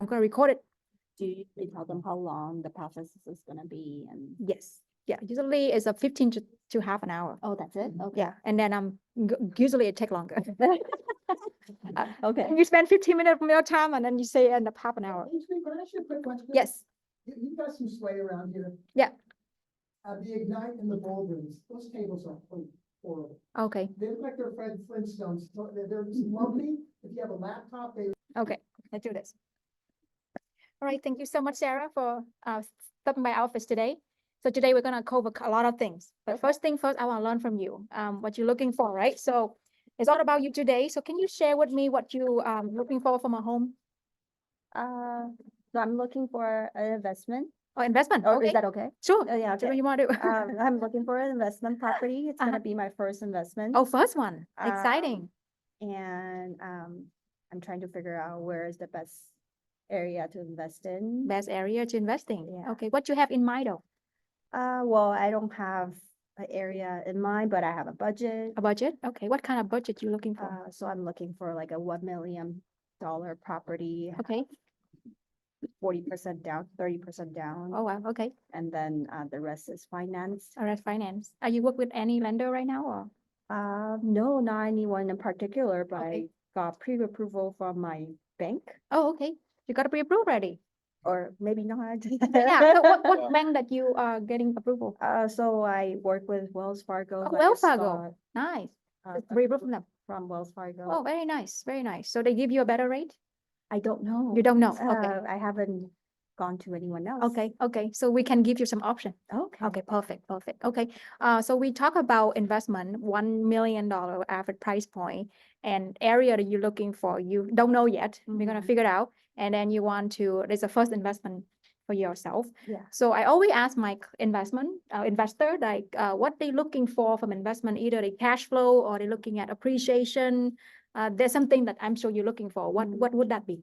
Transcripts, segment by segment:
I'm gonna record it. Do you tell them how long the process is gonna be and? Yes. Yeah, usually it's a 15 to half an hour. Oh, that's it? Okay. Yeah, and then usually it take longer. Okay. You spend 15 minutes of your time and then you say end up half an hour. Can I ask you a quick question? Yes. You've got some sway around here. Yeah. The Ignite and the Boulders, those tables are horrible. Okay. They look like they're Fred Flintstones. So they're just lovely. If you have a laptop, they. Okay, let's do this. All right, thank you so much, Sarah, for stopping by our office today. So today we're gonna cover a lot of things. But first thing first, I want to learn from you what you're looking for, right? So it's all about you today. So can you share with me what you looking for from a home? So I'm looking for an investment. Oh, investment. Or Okay, is that okay? sure. Oh, yeah, Whatever okay. you want to do. I'm looking for an investment property. It's Uh-huh. gonna be my first investment. Oh, first one. Exciting. And I'm trying to figure out where is the best area to invest in. Best area to invest in. Yeah. Okay, what you have in mind though? Well, I don't have an area in mind, but I have a budget. A budget? Okay, what kind of budget you looking for? So I'm looking for like a $1 million property, Okay. 40% down, 30% down. Oh, wow. Okay. And then the rest is finance. All right, finance. Are you work with any lender right now or? No, not anyone in particular, but Okay. I got pre-approval from my bank, Oh, okay. You got to be approved already. or maybe not. Yeah. So what bank that you are getting approval? So I work with Wells Fargo. Oh, but I Wells just Fargo. Nice. got, Just pre-approved from them. from Wells Fargo. Oh, very nice. Very nice. So they give you a better rate? I don't know. You don't know? Okay. I haven't gone to anyone else. Okay. Okay. So we can give you some option. Okay. Okay, perfect, perfect. Okay, so we talk about investment, $1 million average price point, and area that you're looking for, you don't know yet. We're gonna Mhm. figure it out, and then you want to, there's a first investment for yourself. Yeah. So I always ask my investor, like, what they looking for from investment, either the cash flow or they're looking at appreciation. There's something that I'm sure you're looking for. What would that be?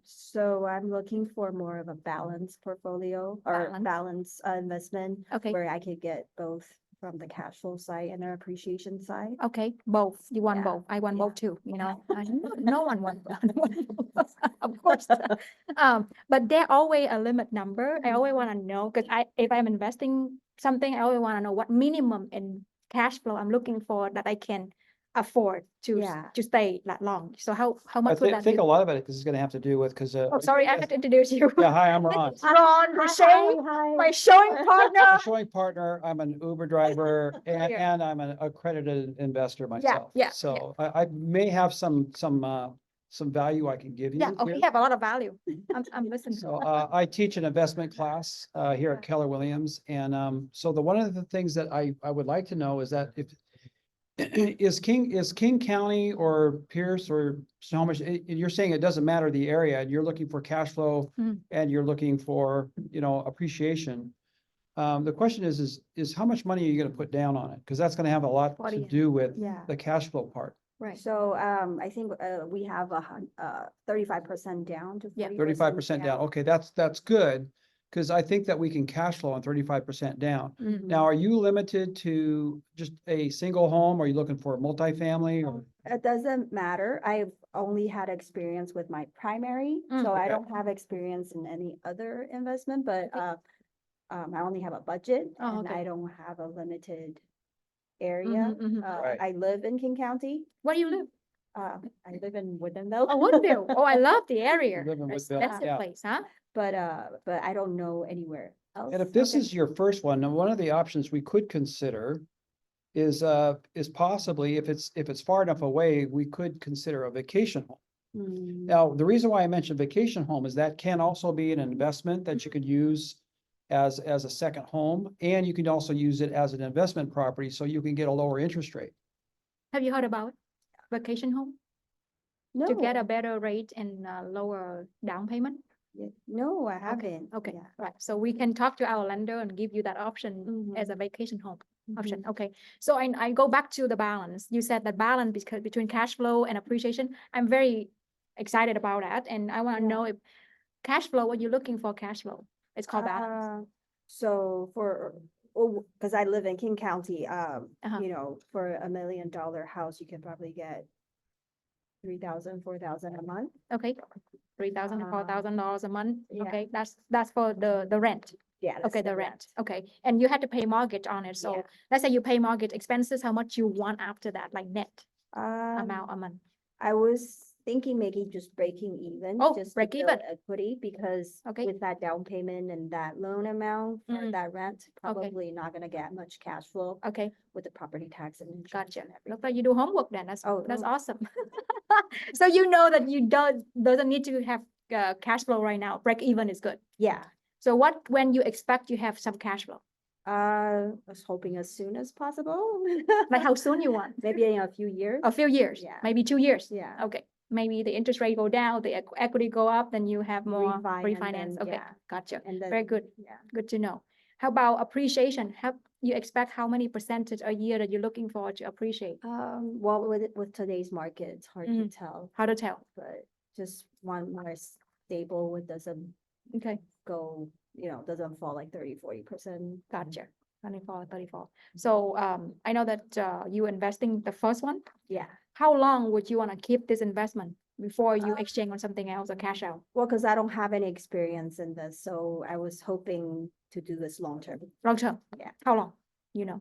So I'm looking for more of a balanced portfolio or Balance. balanced investment Okay, where I could get both from the cash flow side and the appreciation side. okay, both. You want Yeah, both. I want yeah. both too, you know. No one wants both. Of course. But there always a limit number. I always want to know, because if I'm investing something, I always want to know what minimum in cash flow I'm looking for that I can afford to Yeah. to stay that long. So how I much would that think be? a lot of it is gonna have to do with, because. Oh, sorry, I have to introduce you. Yeah, hi, I'm Ron. Ron Boucher, Hi. my showing I'm partner. a showing partner, I'm an Uber driver, Yeah. and I'm an accredited investor myself. yeah, So I may have some value I can give you Yeah, oh, here. we have a lot of value. I'm listening. So I teach an investment class here at Keller Williams, and so one of the things that I would like to know is that if is King County or Pierce or Snohomish, you're saying it doesn't matter the area, and you're looking for cash flow Mhm. and you're looking for, appreciation. The question is how much money are you gonna put down on it? Because that's gonna have a lot What do to you- do with Yeah. the cash flow part. Right. So I think we have 35% down to Yeah. 35% down. Okay, that's good, because I think that we can cash flow on 35% down. Mhm. Now, are you limited to just a single home? Are you looking for a multifamily or? It doesn't matter. I've only had experience with my primary, Mm. so I Okay. don't have experience in any other investment, but I only have a budget Oh, and okay. I don't have a limited area. Mhm, mhm. Right. I live in King County. Where do you live? I live in Woodinville. Oh, Woodville. Oh, I love the area. You live in Woodville, Expensive yeah. place, huh? But I don't know anywhere else. And if this Okay. is your first one, then one of the options we could consider is possibly, if it's far enough away, we could consider a vacation home. Hmm. Now, the reason why I mentioned vacation home is that can also be an investment that you could use as a second home, and you can also use it as an investment property, so you can get a lower interest rate. Have you heard about vacation home No, to get a better rate and lower down payment? no, I haven't. Okay, Yeah. right. So we can talk to our lender and give you that option Mhm. as a vacation home option. Mhm. Okay. So I go back to the balance. You said that balance between cash flow and appreciation. I'm very excited about that. And I want to Yeah. know if cash flow, what you're looking for cash flow. It's called balance. So because I live in King County, Uh-huh. for $1 million house, you can probably get 3,000, 4,000 a month. Okay, $3,000 to $4,000 a month. yeah. Okay, that's for the rent. Yeah. that's Okay, the rent. Okay, and you had to pay mortgage on it. So Yeah. let's say you pay mortgage expenses, how much you want after that, like net Um, amount a month? I was thinking maybe just breaking even. Oh, just to break build even. Equity, because Okay. with that down payment and that loan amount for Mhm. that rent, probably not gonna get much cash flow Okay, with the property tax and insurance gotcha. and Look everything. like you do homework then. That's Oh, awesome. So you know that you doesn't need to have cash flow right now. Break even is good. Yeah, So when you expect you have some cash flow? I was hoping as soon as possible. Like how soon you want? Maybe in a few years. A few years, Yeah. maybe 2 years. Yeah. Okay, maybe the interest rate go down, the equity go up, then you have more Refi and refinance. then, Okay, yeah. gotcha. And then. Very good. Yeah. Good to know. How about appreciation? Have you expect how many percentage a year that you're looking for to appreciate? Well, with today's market, it's hard to tell, How to tell? but just one more stable with doesn't Okay, go, doesn't fall like 30-40%. gotcha. 24, 34. So I know that you investing the first one. Yeah. How long would you want to keep this investment before you exchange on something else or cash out? Well, because I don't have any experience in this, so I was hoping to do this long term. Long term? Yeah. How long? You know,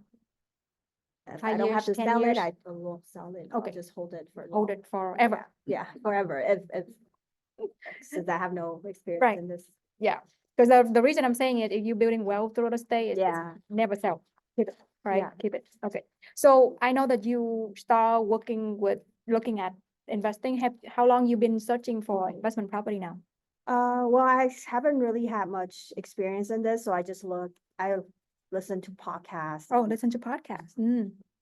If 5 I don't have years, to 10 sell years? it, I won't sell it. I'll Okay. just hold it for Hold long. it forever. Yeah, forever. If since I have no experience Right. in this. Yeah, because the reason I'm saying it, if you're building wealth through real estate, it's Yeah. never sell. Keep it, right? Yeah. Keep it. Okay. So I know that you start looking at investing. How long you been searching for investment property now? Well, I haven't really had much experience in this, so I listen to podcasts. Oh, and listen to podcasts.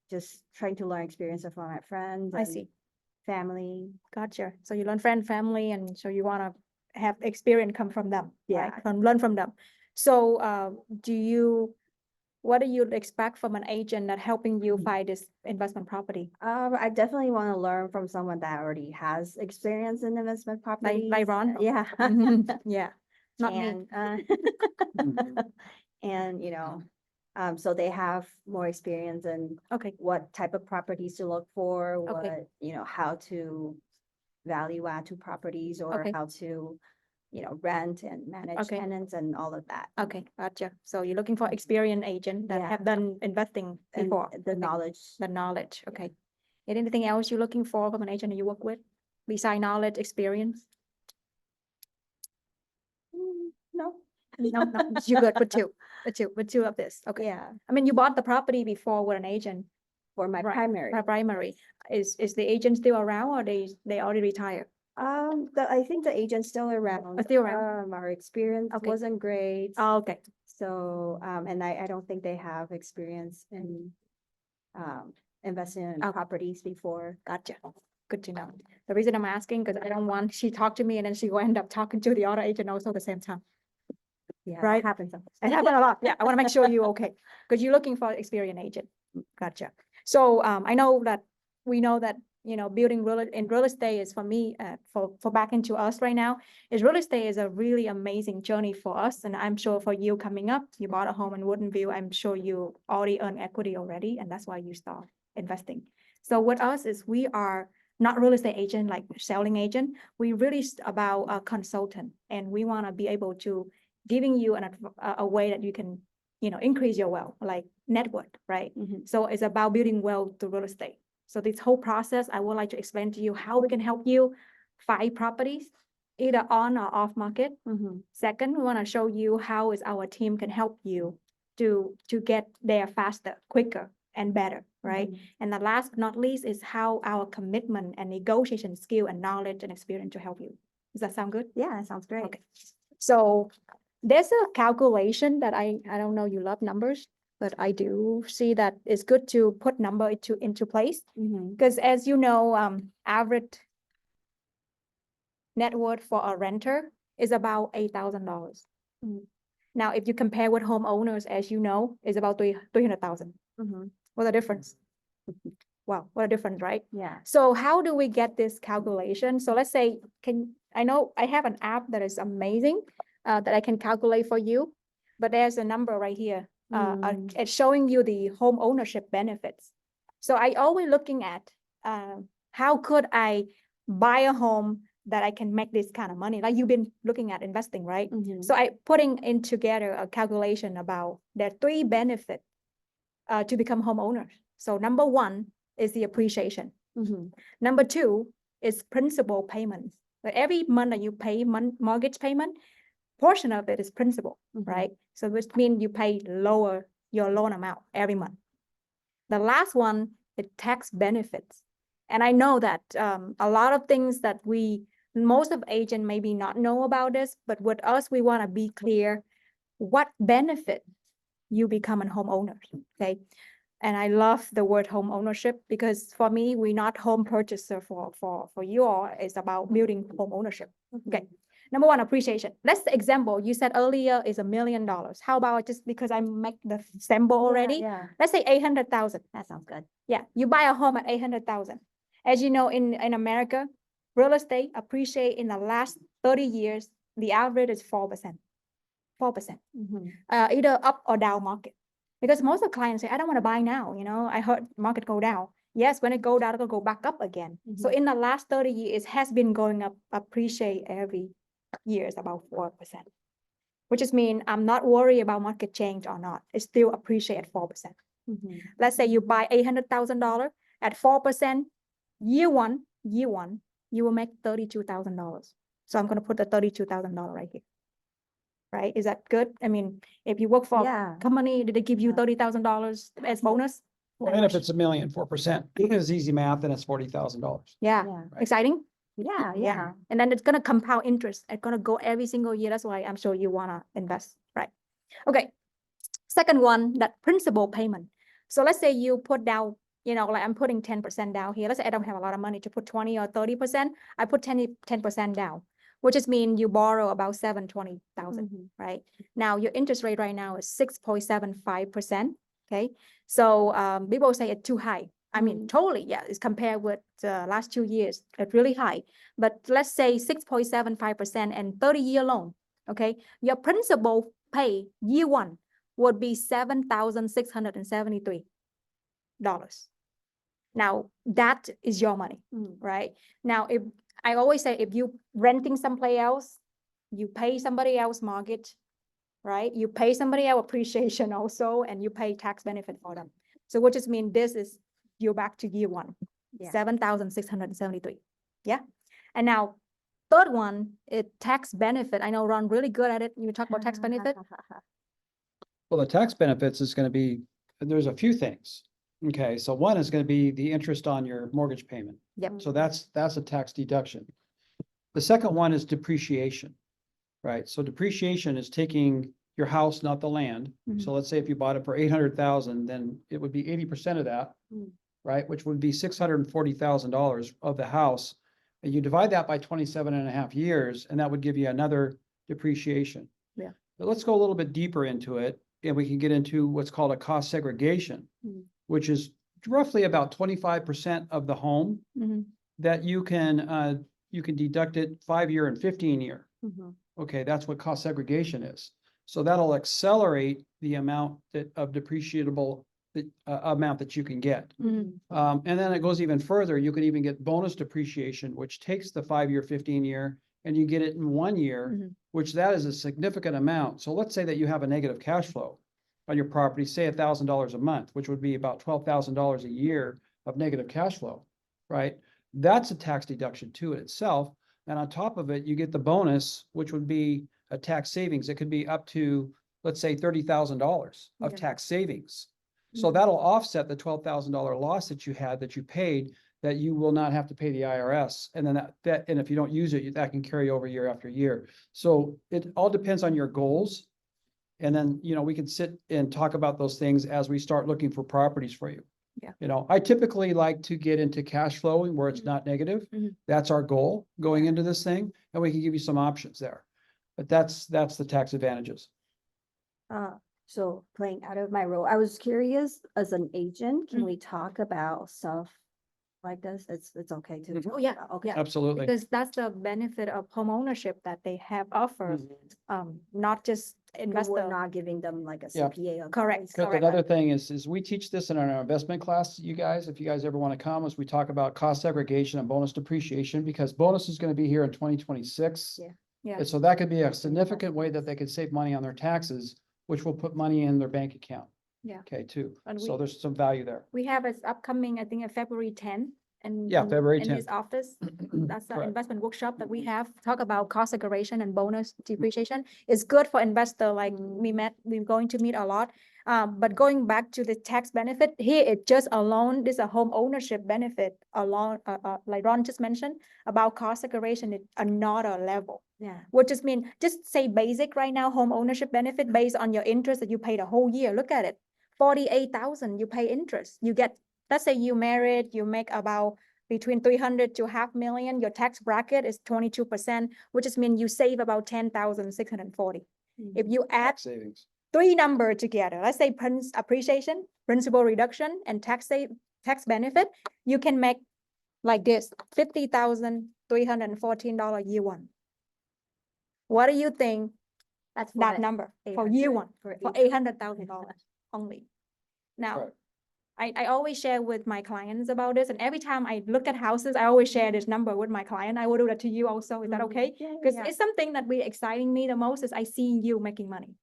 just trying to learn experiences from my friends. I and see. Family. Gotcha. So you learn friend, family, and so you want to have experience come from them. Yeah. Right? Learn from them. So what do you expect from an agent that helping you find this investment property? I definitely want to learn from someone that already has experience in investment properties. Like Ron? Yeah. Yeah. Not me. And, so they have more experience in Okay. what type of properties to look for, Okay. what, how to value add to properties or Okay. how to, rent and manage Okay. tenants and all of that. Okay, gotcha. So you're looking for experienced agent that Yeah. have done investing And before. the Okay. knowledge. The knowledge, okay. Anything else you're looking for from an agent that you work with? Besides knowledge, experience? No. No, you're good with two of this. Okay. Yeah, I mean, you bought the property before with an agent. for my Right, primary. Primary. Is the agent still around or they already retired? I think the agent's still around. Still around? Our experience Okay. wasn't great. Oh, okay. So, and I don't think they have experience in, investing in Okay. properties before. Gotcha. Good to know. The reason I'm asking, because I don't want, she talked to me and then she will end up talking to the other agent also at the same time. Yeah, Right. that happens. sometimes. It happened a lot. Yeah, I want to make sure you're okay, because you're looking for experienced agent. Gotcha. So I know that we know that building real estate is for me for back into us right now is real estate is a really amazing journey for us, and I'm sure for you coming up, you bought a home in Woodinville. I'm sure you already earn equity already, and that's why you start investing. So with us is we are not real estate agent like selling agent. We really about a consultant, and we want to be able to giving you a way that you can, increase your wealth, like net worth, right? Mhm. So it's about building wealth through real estate. So this whole process, I would like to explain to you how we can help you find properties, either on or off market. Mhm. Second, we want to show you how is our team can help you to get there faster, quicker, and better, right? Mhm. And the last but not least is how our commitment and negotiation skill and knowledge and experience to help you. Does that sound good? Yeah, that sounds great. Okay. So there's a calculation that I don't know you love numbers, but I do see that it's good to put number into place. Mhm. Because as you know, average net worth for a renter is about $8,000. Mhm. Now, if you compare with homeowners, as you know, is about 300,000. Mhm. What a difference. Wow, what a difference, right? Yeah. So how do we get this calculation? So let's say, I know I have an app that is amazing, that I can calculate for you, but there's a number right here. It's showing you the home ownership benefits. So I always looking at, how could I buy a home that I can make this kind of money. Like you've been looking at investing, right? Mhm. So I putting in together a calculation about the 3 benefits to become homeowners. So number 1 is the appreciation. Mhm. Number 2 is principal payments. So every month that you pay mortgage payment, portion of it is principal, Mhm. right? So which means you pay lower your loan amount every month. The last one is tax benefits. And I know that a lot of things that most of agent maybe not know about this, but with us, we want to be clear what benefit you become a homeowner, okay? And I love the word home ownership because for me, we're not home purchaser for you all. It's about building home ownership. Okay. Number 1, appreciation. Let's example, you said earlier is $1 million. How about just because I make the sample already? Yeah. Let's say 800,000. That sounds good. Yeah, you buy a home at 800,000. As you know, in America, real estate appreciate in the last 30 years, the average is 4%. 4%. Mhm. Either up or down market. Because most of the clients say, I don't want to buy now, I heard market go down. Yes, when it go down, it'll go back up again. So Mhm. in the last 30 years, it has been going up, appreciate every year is about 4%. Which is mean I'm not worried about market change or not. It still appreciate 4%. Mhm. Let's say you buy $800,000 at 4%, year one, you will make $32,000. So I'm going to put the $32,000 right here. Right? Is that good? I mean, if you work for Yeah. a company, did they give you Yeah. $30,000 as bonus? Well, and if it's $1 million, 4%, it's easy math and it's $40,000. Yeah. Yeah. Right. Exciting? Yeah. Yeah. And then it's going to compound interest. It's going to go every single year. That's why I'm sure you want to invest, right? Okay. Second one, that principal payment. So let's say you put down, like I'm putting 10% down here. Let's say I don't have a lot of money to put 20 or 30%. I put 10% down, which is mean you borrow about 720,000, Mhm. right? Now your interest rate right now is 6.75%. Okay. So people say it's too high. I mean, totally, yeah, it's compared with the last 2 years, it's really high. But let's say 6.75% and 30-year loan. Okay. Your principal pay year 1 would be $7,673. Now that is your money, right? Now, if I always say, if you renting someplace else, you pay somebody else mortgage, right? You pay somebody else appreciation also, and you pay tax benefit for them. So what just mean this is you're back to year 1, Yeah. 7,673. Yeah. And now third one is tax benefit. I know Ron really good at it. You talk about tax benefit. Well, the tax benefits is going to be, there's a few things. Okay, so one is going to be the interest on your mortgage payment. Yep. So that's a tax deduction. The second one is depreciation, right? So depreciation is taking your house, not the land. Mhm. So let's say if you bought it for 800,000, then it would be 80% of that, right? Which would be $640,000 of the house. And you divide that by 27.5 years, and that would give you another depreciation. Yeah. But let's go a little bit deeper into it, and we can get into what's called a cost segregation, which is roughly about 25% of the home Mhm. that you can deduct it 5-year and 15-year. Mhm. Okay, that's what cost segregation is. So that'll accelerate the amount of depreciable amount that you can get. Mhm. And then it goes even further. You can even get bonus depreciation, which takes the 5-year, 15-year, and you get it in 1 year, Mhm. which that is a significant amount. So let's say that you have a negative cash flow on your property, say $1,000 a month, which would be about $12,000 a year of negative cash flow, right? That's a tax deduction to it itself. And on top of it, you get the bonus, which would be a tax savings. It could be up to, let's say, $30,000 of Yeah. tax savings. So that'll offset the $12,000 loss that you had, that you paid, that you will not have to pay the IRS. And then and if you don't use it, that can carry over year after year. So it all depends on your goals. And then, we can sit and talk about those things as we start looking for properties for you. Yeah. I typically like to get into cash flowing where it's not negative. Mhm. That's our goal going into this thing, and we can give you some options there. But that's the tax advantages. So playing out of my role, I was curious, as an agent, can we talk about like this, it's okay too. Mhm. Oh, yeah, Okay. yeah. Absolutely. Because that's the benefit of home ownership that they have offered, not just But we're investor. not giving them like a Yeah. CPA. advice. Correct, Because correct. another thing is we teach this in our investment class, you guys, if you guys ever want to come, is we talk about cost segregation and bonus depreciation, because bonus is going to be here in 2026. Yeah. Yeah. And so that could be a significant way that they could save money on their taxes, which will put money in their bank account. Yeah. Okay, too. And So we- there's some value there. We have it's upcoming, I think, February 10th. And Yeah, February in his 10th. office, that's the Correct. investment workshop that we have, talk about cost segregation and bonus depreciation. It's good for investor, like we're going to meet a lot. But going back to the tax benefit, here it just alone, this is a home ownership benefit alone, like Ron just mentioned, about cost segregation, it's another level. Yeah. Which just mean, just say basic right now, home ownership benefit based on your interest that you pay the whole year. Look at it. 48,000, you pay interest. You get, let's say you married, you make about between 300 to 500,000, your tax bracket is 22%, which just mean you save about 10,640. If you add Tax savings. three numbers together, let's say appreciation, principal reduction, and tax benefit, you can make like this, $50,314 year one. What do you think That's that number for year one, for $800,000 only? Now, Right. I always share with my clients about this, and every time I look at houses, I always share this number with my client. I will do that to you also. Is that okay? Because it's something that really exciting me the most is I see you making money.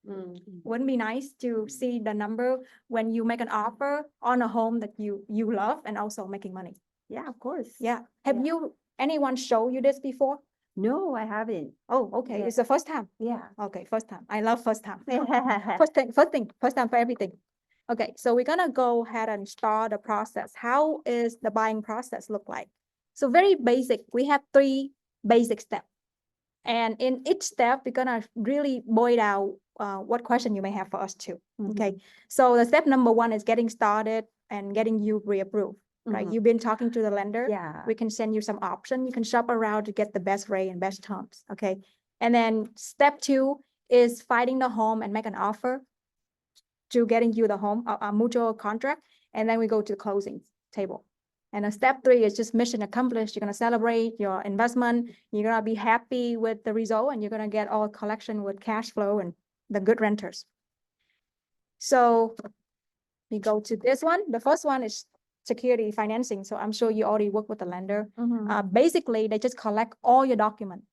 Wouldn't it be nice to see the number when you make an offer on a home that you love and also making money? Yeah, of course. Yeah. Have anyone show you this before? No, I haven't. Oh, okay. Yeah. It's the first time. Yeah. Okay, first time. I love first time. Yeah. First time for everything. Okay, so we're gonna go ahead and start the process. How is the buying process look like? So very basic. We have 3 basic steps. And in each step, we're gonna really boil out what question you may have for us too. Okay, so the step number 1 is getting started and getting you pre-approved, right? You've been talking to the lender. Yeah. We can send you some options. You can shop around to get the best rate and best terms, okay? And then step 2 is finding the home and make an offer to getting you the home, a mutual contract, and then we go to the closing table. And then step 3 is just mission accomplished. You're gonna celebrate your investment. You're gonna be happy with the result, and you're gonna get all collection with cash flow and the good renters. So we go to this one. The first one is security financing. So I'm sure you already work with the lender. Basically, they just collect all your documents.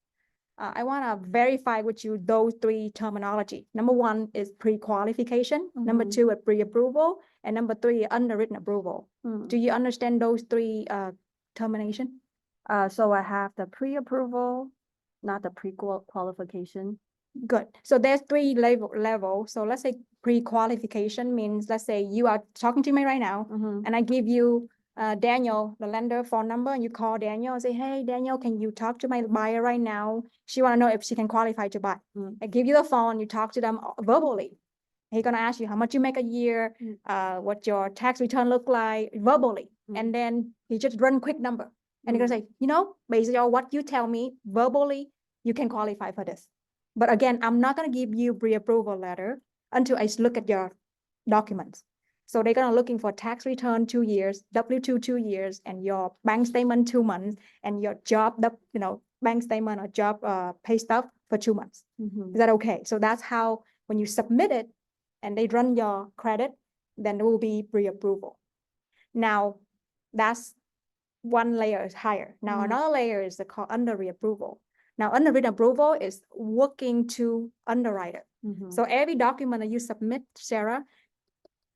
I want to verify with you those 3 terminology. Number 1 is pre-qualification. Number 2 is pre-approval. And number 3, underwritten approval. Do you understand those 3 termination? So I have the pre-approval, not the pre-qualification. Good. So there's 3 level. So let's say pre-qualification means, let's say you are talking to me right now, and I give you Daniel, the lender phone number, and you call Daniel and say, hey, Daniel, can you talk to my buyer right now? She want to know if she can qualify to buy. I give you the phone, you talk to them verbally. He's going to ask you how much you make a year, what your tax return look like verbally. And then he just run quick number. And he's going to say, you know, based on what you tell me verbally, you can qualify for this. But again, I'm not going to give you pre-approval letter until I look at your documents. So they're gonna looking for tax return 2 years, W-2 2 years, and your bank statement 2 months, and your job, bank statement or job pay stub for 2 months. Is that okay? So that's how, when you submit it and they run your credit, then there will be pre-approval. Now, that's one layer is higher. Now, another layer is called underwritten approval. Now, underwritten approval is working to underwriter. So every document that you submit, Sarah,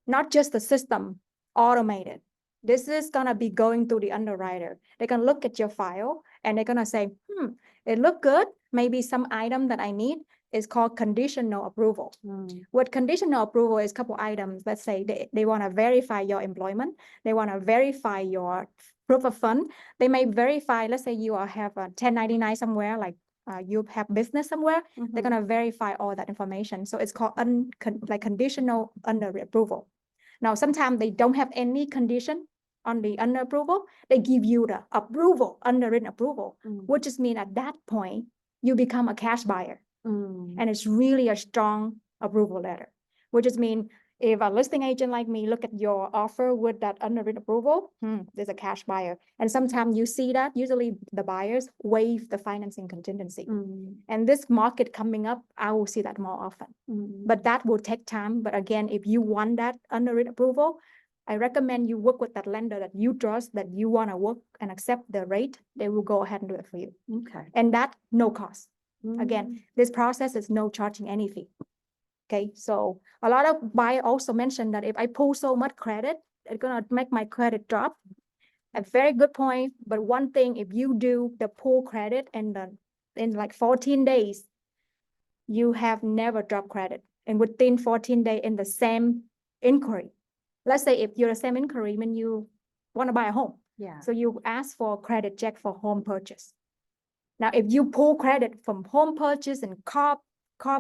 not just the system automated. This is gonna be going through the underwriter. They can look at your file and they're gonna say, it look good. Maybe some item that I need is called conditional approval. What conditional approval is a couple items. Let's say they wanna verify your employment. They wanna verify your proof of fund. They may verify, let's say you have a 1099 somewhere, like you have business somewhere, they're gonna verify all that information. So it's called conditional under approval. Now, sometimes they don't have any condition on the under approval. They give you the approval, underwritten approval, which just means at that point, you become a cash buyer. And it's really a strong approval letter, which just means If a listing agent like me look at your offer with that underwritten approval, there's a cash buyer. And sometimes you see that, usually the buyers waive the financing contingency. And this market coming up, I will see that more often. But that will take time. But again, if you want that underwritten approval, I recommend you work with that lender that you trust, that you want to work and accept the rate. They will go ahead and do it for you. Okay. And that, no cost. Again, this process is no charging any fee. Okay, so a lot of buyer also mentioned that if I pull so much credit, it's gonna make my credit drop. A very good point, but one thing, if you do the pull credit and in like 14 days, you have never dropped credit. And within 14 days in the same inquiry. Let's say if you're the same inquiry when you want to buy a home. Yeah. So you ask for a credit check for home purchase. Now, if you pull credit from home purchase and car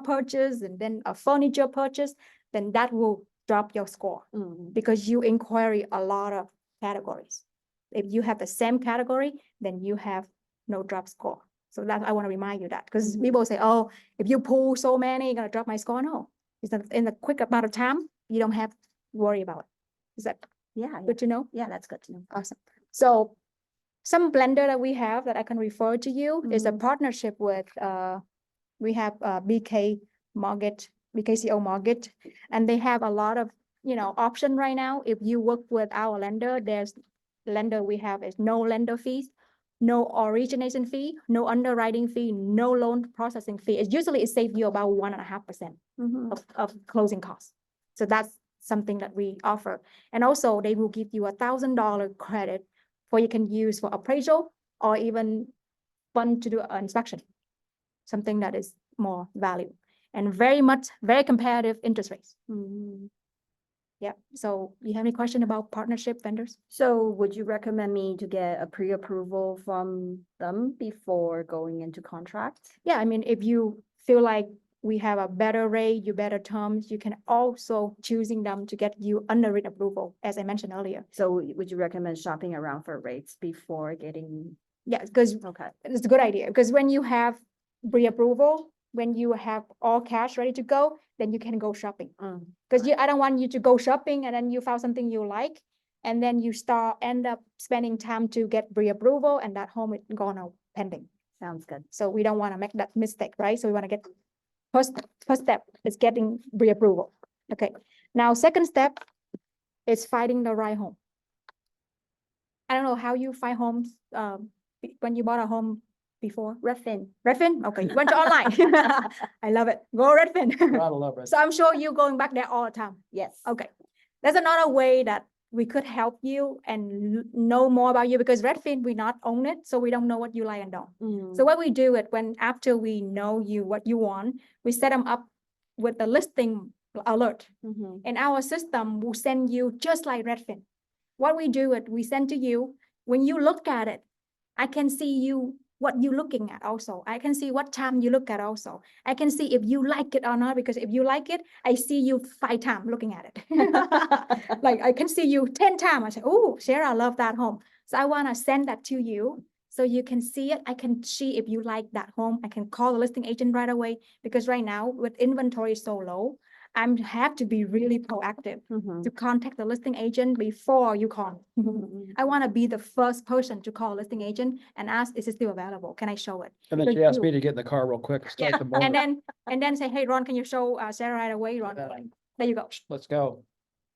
purchase and then a furniture purchase, then that will drop your score because you inquiry a lot of categories. If you have the same category, then you have no drop score. So that I want to remind you that because people say, oh, if you pull so many, you're gonna drop my score. No, it's in a quick amount of time, you don't have to worry about it. Is that good to know? Yeah, that's good to know. Awesome. So some blender that we have that I can refer to you is a partnership with, we have BKCO Mortgage, and they have a lot of, option right now. If you work with our lender, there's lender we have is no lender fees, no origination fee, no underwriting fee, no loan processing fee. It usually saves you about 1.5% of closing costs. So that's something that we offer. And also they will give you $1,000 credit for you can use for appraisal or even fund to do an inspection, something that is more value and very competitive interest rates. Yeah. So you have any question about partnership vendors? So would you recommend me to get a pre-approval from them before going into contract? Yeah, I mean, if you feel like we have a better rate, you better terms, you can also choosing them to get you underwritten approval, as I mentioned earlier. So would you recommend shopping around for rates before getting? Yeah, because Okay. it's a good idea, because when you have pre-approval, when you have all cash ready to go, then you can go shopping. Because I don't want you to go shopping and then you found something you like, and then you end up spending time to get pre-approval and that home is gone out pending. Sounds good. So we don't want to make that mistake, right? So we want to get first step is getting pre-approval. Okay. Now, second step is finding the right home. I don't know how you find homes when you bought a home before. Redfin. Redfin? Okay, you went to online. I love it. Go Redfin. Gotta love it. So I'm sure you're going back there all the time. Yes. Okay. There's another way that we could help you and know more about you, because Redfin, we not own it, so we don't know what you like and don't. So what we do it after we know you, what you want, we set them up with the listing alert. And our system will send you just like Redfin. What we do it, we send to you. When you look at it, I can see what you're looking at also. I can see what time you look at also. I can see if you like it or not, because if you like it, I see you 5 times looking at it. Like I can see you 10 times. I say, oh, Sarah, I love that home. So I want to send that to you so you can see it. I can see if you like that home. I can call the listing agent right away, because right now with inventory so low, I have to be really proactive to contact the listing agent before you call. I want to be the first person to call a listing agent and ask, is it still available? Can I show it? And then she asked me to get in the car real quick. Start Yeah, the motor. and then say, hey, Ron, can you show Sarah right away? Ron, Yeah. there you go. Let's go.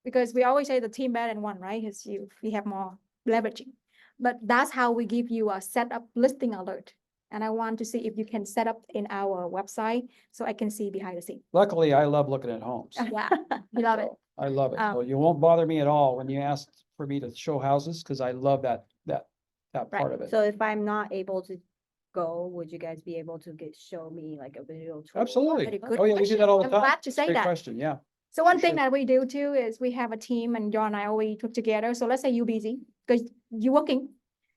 Because we always say the team better than one, right? Because we have more leveraging. But that's how we give you a setup listing alert. And I want to see if you can set up in our website so I can see behind the scene. Luckily, I love looking at homes. Yeah, we love it. I love it. So you won't bother me at all when you ask for me to show houses, because I love that part of it. So if I'm not able to go, would you guys be able to show me like a video tour? Absolutely. Very good Oh, yeah, we do that all the I'm time. glad to say Great that. question, yeah. So one For thing sure. that we do too is we have a team, and John and I always put together. So let's say you're busy because you're working,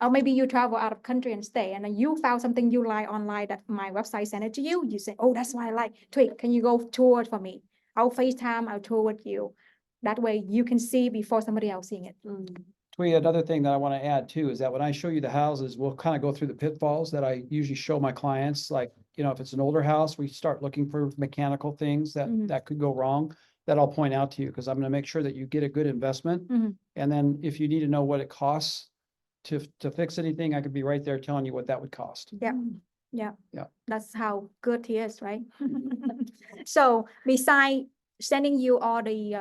or maybe you travel out of country and stay, and then you found something you like online that my website sent it to you. You say, oh, that's what I like. Tweet, can you go tour it for me? I'll FaceTime, I'll tour with you. That way you can see before somebody else seeing it. Tweet, another thing that I want to add too, is that when I show you the houses, we'll kind of go through the pitfalls that I usually show my clients. Like, if it's an older house, we start looking for mechanical things that could go wrong. that I'll point out to you, because I'm gonna make sure that you get a good investment. Mhm. And then if you need to know what it costs to fix anything, I could be right there telling you what that would cost. Yeah. Yeah. Yeah. That's how good he is, right? So besides sending you all the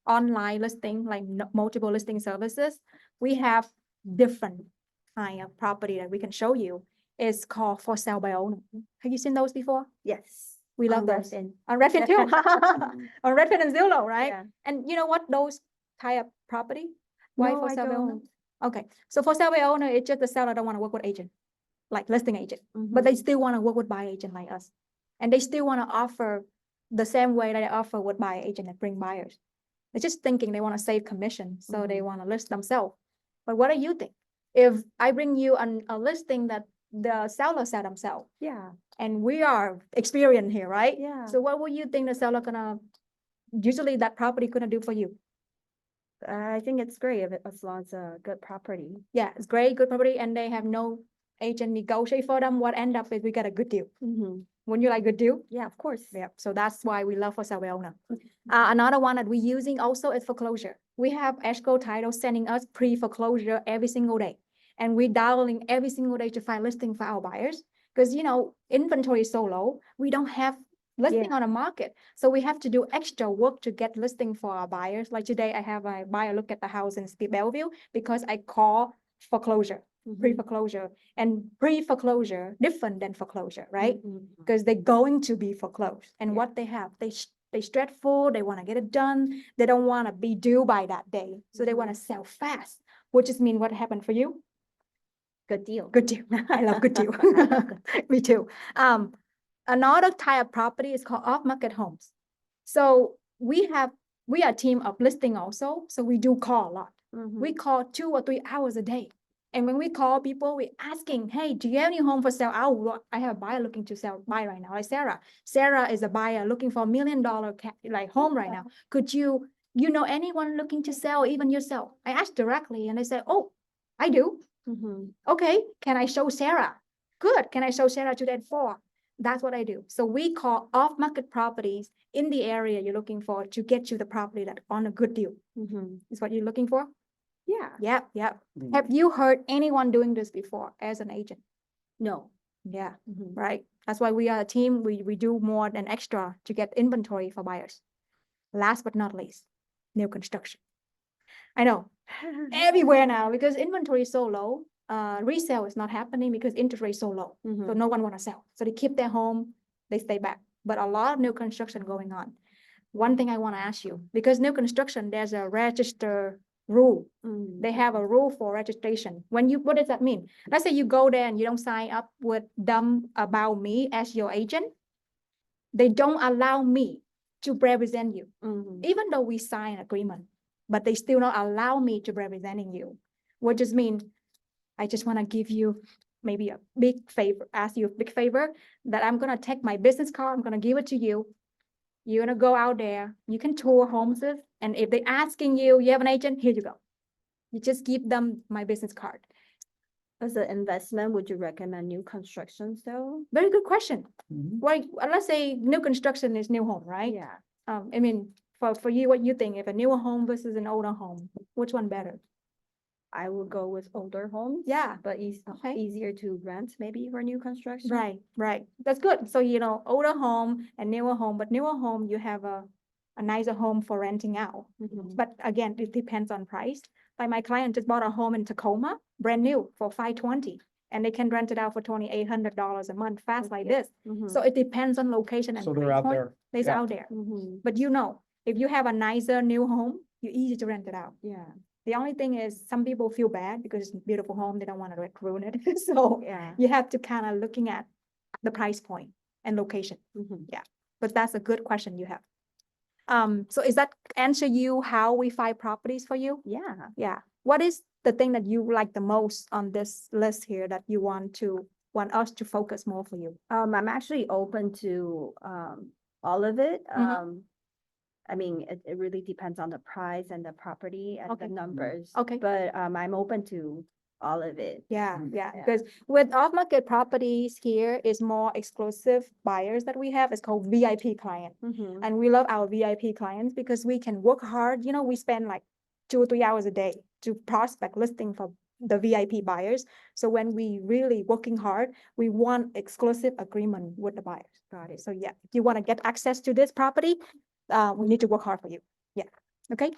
online listing, like multiple listing services, we have different kind of property that we can show you. It's called for sale by owner. Have you seen those before? Yes. We love on those. Redfin. On Redfin too. On Redfin and Zillow, right? Yeah. And you know what those type of property? Why No, for I sale by owner? don't. Okay, so for sale by owner, it's just the seller don't want to work with agent, like listing agent, but they Mhm. still want to work with buy agent like us. And they still want to offer the same way that they offer with buy agent that bring buyers. They're just thinking they want to save commission, so they want to list themselves. But what do you think? If I bring you a listing that the seller sell themselves, Yeah, and we are experienced here, right? yeah. So what would you think the seller usually that property gonna do for you? I think it's great as long as a good property. Yeah, it's great, good property, and they have no agent negotiate for them. What end up is we get a good deal. Mm-hmm. Wouldn't you like good deal? Yeah, of course. Yeah, so that's why we love for sale by owner. Another one that we're using also is foreclosure. We have escrow title sending us pre-foreclosure every single day. And we're dialing every single day to find listing for our buyers. Because inventory is so low, we don't have listing on the market. So we have to do extra work to get listing for our buyers. Like today, I have a buyer look at the house in Steve Bellevue because I call foreclosure, Mhm. pre-foreclosure. And pre-foreclosure different than foreclosure, right? Mhm. Because they're going to be foreclosed. And Yeah. what they have, they stressful, they want to get it done. They don't want to be due by that day. So they want to sell fast, which is mean what happened for you? Good deal. Good deal. I love good deal. I love good deal. Me too. Another type of property is called off-market homes. So we are a team of listing also. So we do call a lot. We Mhm. call 2 or 3 hours a day. And when we call people, we're asking, hey, do you have any home for sale? I have a buyer looking to buy right now, like Sarah. Sarah is a buyer looking for $1 million home right now. Could you know anyone looking to sell, even yourself? I asked directly and they said, oh, I do. Mhm. Okay, can I show Sarah? Good. Can I show Sarah to that for? That's what I do. So we call off-market properties in the area you're looking for to get you the property that on a good deal. Mhm. Is what you're looking for? Yeah. Yep, yep. Mm. Have you heard anyone doing this before as an agent? No. Yeah, Mhm. right. That's why we are a team. We do more than extra to get inventory for buyers. Last but not least, new construction. I know everywhere now because inventory is so low. Resale is not happening because interest rate is so low. So Mhm. no one want to sell. So they keep their home, they stay back. But a lot of new construction going on. One thing I want to ask you, because new construction, there's a register rule. Mm. They have a rule for registration. What does that mean? Let's say you go there and you don't sign up with them about me as your agent. They don't allow me to represent you, Mhm. even though we sign agreement, but they still not allow me to representing you. What just mean? I just want to give you maybe a big favor, ask you a big favor that I'm gonna take my business card, I'm gonna give it to you. You're gonna go out there, you can tour homes, and if they're asking you have an agent, here you go. You just give them my business card. As an investment, would you recommend new constructions though? Very good question. Mhm. Well, let's say new construction is new home, right? Yeah. I mean, for you, what you think, if a newer home versus an older home, which one better? I would go with older homes. Yeah. But Okay. easier to rent maybe for new construction. Right, right. That's good. So, older home and newer home, but newer home, you have a nicer home for renting out. Mhm. But again, it depends on price. Like my client just bought a home in Tacoma, brand new for $520, and they can rent it out for $2,800 a month, fast like this. Mhm. So it depends on location and So they're price out point. there. It's Yeah. out there. Mhm. But if you have a nicer new home, you're easy to rent it out. Yeah. The only thing is some people feel bad because it's a beautiful home. They don't want to ruin it. So Yeah. you have to kind of looking at the price point and location. Mhm. But that's a good question you have. So is that answer you how we find properties for you? Yeah. Yeah. What is the thing that you like the most on this list here that you want us to focus more for you? I'm actually open to all of it. Mhm. I mean, it really depends on the price and the property and Okay. the numbers. Okay. But I'm open to all of it. Yeah, Yeah. because with off-market properties here is more exclusive buyers that we have. It's called VIP client. Mhm. And we love our VIP clients because we can work hard. You know, we spend like 2 or 3 hours a day to prospect listing for the VIP buyers. So when we really working hard, we want exclusive agreement with the buyers. Got it. So yeah, if you want to get access to this property, we need to work hard for you. Yeah. Okay.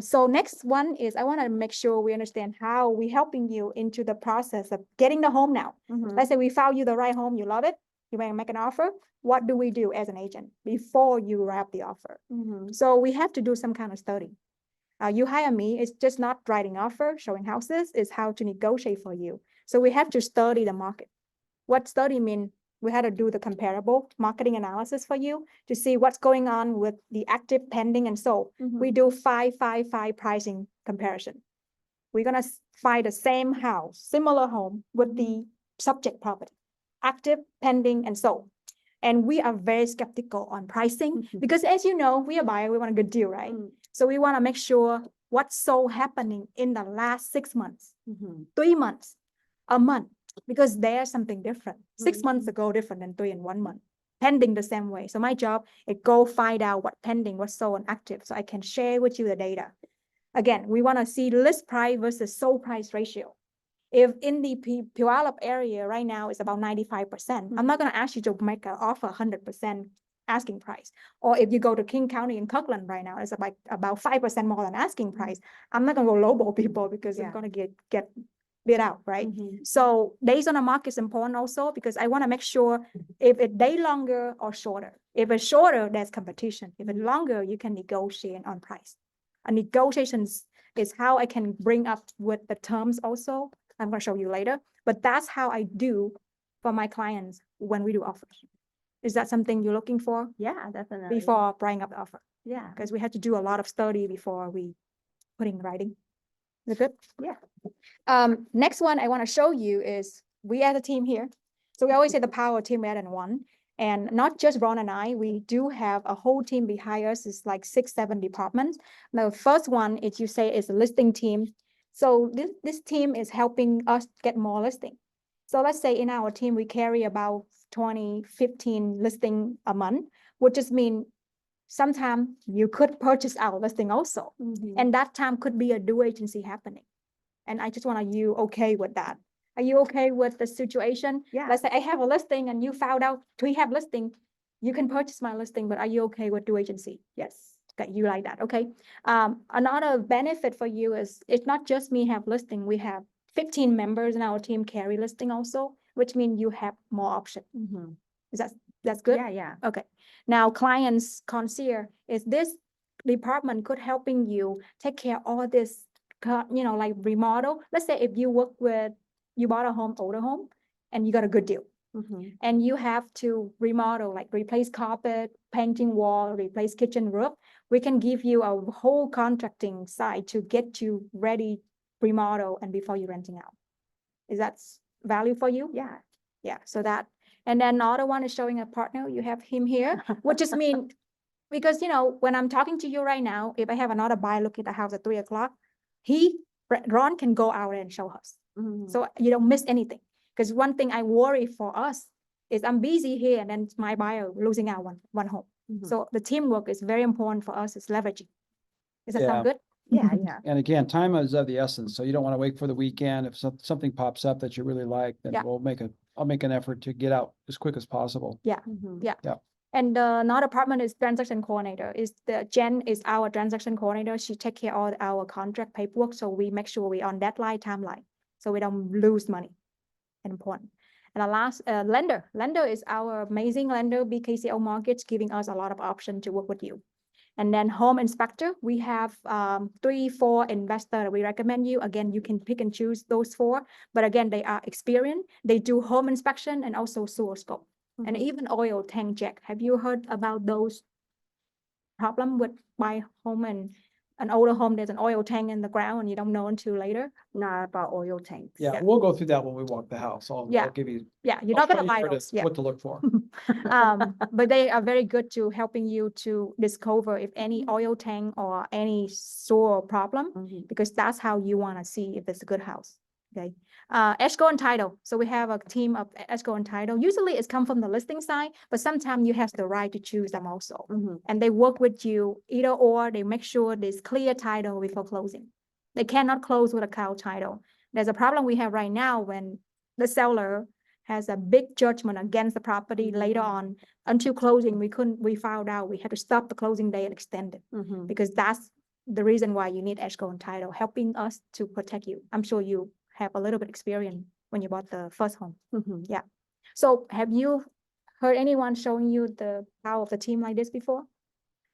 So next one is I want to make sure we understand how we helping you into the process of getting the home now. Mhm. Let's say we found you the right home, you love it, you want to make an offer. What do we do as an agent before you wrap the offer? Mhm. So we have to do some kind of study. You hire me, it's just not writing offer, showing houses, it's how to negotiate for you. So we have to study the market. What study mean? We had to do the comparable marketing analysis for you to see what's going on with the active, pending, and sold. We Mhm. do 5 pricing comparison. We're gonna find the same house, similar home with the subject property, active, pending, and sold. And we are very skeptical on pricing Mhm. because as you know, we are buyer, we want a good deal, right? Mm. So we want to make sure what's so happening in the last 6 months, Mhm. 3 months, a month, because there's something different. 6 months Mhm. ago, different than 3 in 1 month. Pending the same way. So my job is go find out what pending, what's sold and active, so I can share with you the data. Again, we want to see list price versus sold price ratio. If in the Puyallup area right now is about 95%, I'm not going to ask you to make an offer 100% asking price. Or if you go to King County in Kirkland right now, it's about 5% more than asking price. I'm not going to go lowball people because I'm Yeah. going to get bid out, right? Mhm. So days on the market is important also because I want to make sure if it day longer or shorter. If it's shorter, there's competition. If it's longer, you can negotiate on price. And negotiations is how I can bring up with the terms also. I'm going to show you later, but that's how I do for my clients when we do offers. Is that something you're looking for Yeah, definitely. before bringing up the offer? Yeah. Because we had to do a lot of study before we put in writing. Is it good? Yeah. Next one I want to show you is we as a team here. So we always say the power of team rather than one. And not just Ron and I, we do have a whole team behind us. It's like 6, 7 departments. The first one is you say is a listing team. So this team is helping us get more listing. So let's say in our team, we carry about 20, 15 listing a month, which just mean sometimes you could purchase our listing also. Mhm. And that time could be a dual agency happening. And I just want you okay with that? Are you okay with the situation? Yeah. Let's say I have a listing and you found out we have listing, you can purchase my listing, but are you okay with dual agency? Yes. Okay, you like that, okay. Another benefit for you is it's not just me have listing, we have 15 members in our team carry listing also, which means you have more option. Mhm. Is that's good? Yeah, yeah. Okay. Now clients concierge is this department could helping you take care all this, like remodel. Let's say if you bought a home, older home, and you got a good deal, Mhm. and you have to remodel, like replace carpet, painting wall, replace kitchen roof. We can give you a whole contracting side to get you ready, remodel, and before you renting out. Is that value for you? Yeah. Yeah, so that, and then another one is showing a partner, you have him here, which just mean, because when I'm talking to you right now, if I have another buyer looking at the house at 3 o'clock, Ron can go out and show us. Mhm. So you don't miss anything. Because one thing I worry for us is I'm busy here and then my buyer losing out one home. Mhm. So the teamwork is very important for us, it's leveraging. Does that sound Yeah. good? Yeah, yeah. And again, time is of the essence, so you don't want to wait for the weekend. If something pops up that you really like, then Yeah. I'll make an effort to get out as quick as possible. Mhm. Yeah. And another department is transaction coordinator. Jen is our transaction coordinator. She take care of all our contract paperwork, so we make sure we on deadline, timeline, so we don't lose money. Important. And the last lender. Lender is our amazing lender, BKCO Mortgage, giving us a lot of option to work with you. And then home inspector, we have 3, 4 investor that we recommend you. Again, you can pick and choose those 4, but again, they are experienced. They do home inspection and also sewer scope. And Mhm. even oil tank check. Have you heard about those problem with my home and an older home, there's an oil tank in the ground and you don't know until later? Not about oil tanks. Yeah, Yeah. we'll go through that when we walk the house. I'll Yeah. give you. Yeah, you're I'll not gonna show you buy where to- those, yeah. What to look for. But they are very good to helping you to discover if any oil tank or any sewer problem, Mhm. because that's how you want to see if it's a good house. Okay. Escrow and title. So we have a team of escrow and title. Usually it's come from the listing side, but sometimes you have the right to choose them also. And they work with you either or. They make sure there's clear title before closing. They cannot close with a cow title. There's a problem we have right now when the seller has a big judgment against the property later on. Until closing, we found out we had to stop the closing day and extend it because that's the reason why you need escrow and title, helping us to protect you. I'm sure you have a little bit experience when you bought the first home. Yeah. So have you heard anyone showing you the power of the team like this before?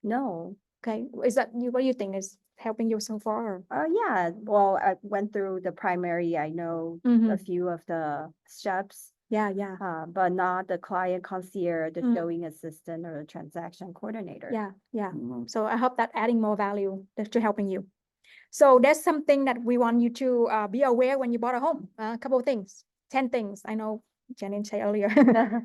No. Okay. Is that you? What do you think is helping you so far? Yeah, well, I went through the primary. I know a few of the steps, Yeah, yeah. but not the client concierge, the Mm. showing assistant or the transaction coordinator. Yeah, yeah. So I hope that adding more value to helping you. So there's something that we want you to be aware when you bought a home. A couple of things, 10 things. I know Janine said earlier.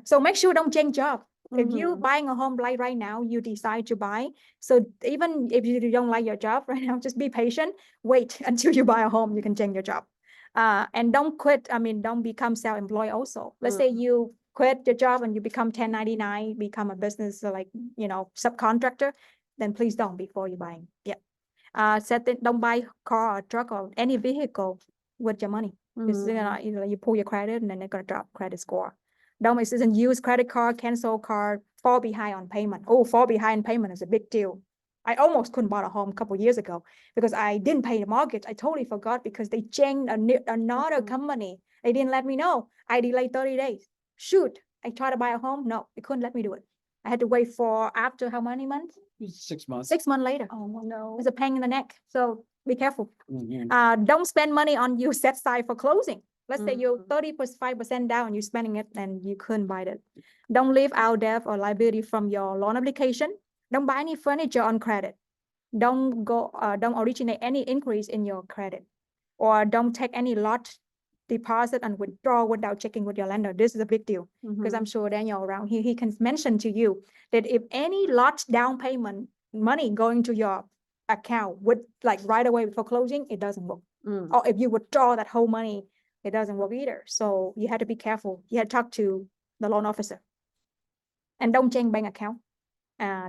So make sure don't change job. If you buying a home like right now, you decide to buy. So even if you don't like your job right now, just be patient. Wait until you buy a home, you can change your job. And don't quit. I mean, don't become self-employed also. Let's say you quit your job and you become 1099, become a business like, subcontractor, then please don't before you buying. Yeah. Don't buy car or truck or any vehicle with your money. Because you pull your credit and then they're gonna drop credit score. Don't use credit card, cancel card, fall behind on payment. Oh, fall behind on payment is a big deal. I almost couldn't buy a home a couple years ago because I didn't pay the mortgage. I totally forgot because they changed another company. They didn't let me know. I delayed 30 days. Shoot, I tried to buy a home. No, they couldn't let me do it. I had to wait for after how many months? 6 months. 6 months later. Oh, no. It's a pain in the neck. So be careful. Mhm. Don't spend money on you set aside for closing. Let's say you're 35% down, you're spending it and you couldn't buy it. Don't leave out debt or liability from your loan application. Don't buy any furniture on credit. Don't originate any increase in your credit, or don't take any lot deposit and withdraw without checking with your lender. This is a big deal because I'm sure Daniel around here, he can mention to you that if any lot down payment money going to your account with like right away before closing, it doesn't work. Or if you withdraw that whole money, it doesn't work either. So you have to be careful. You have to talk to the loan officer. And don't change bank account.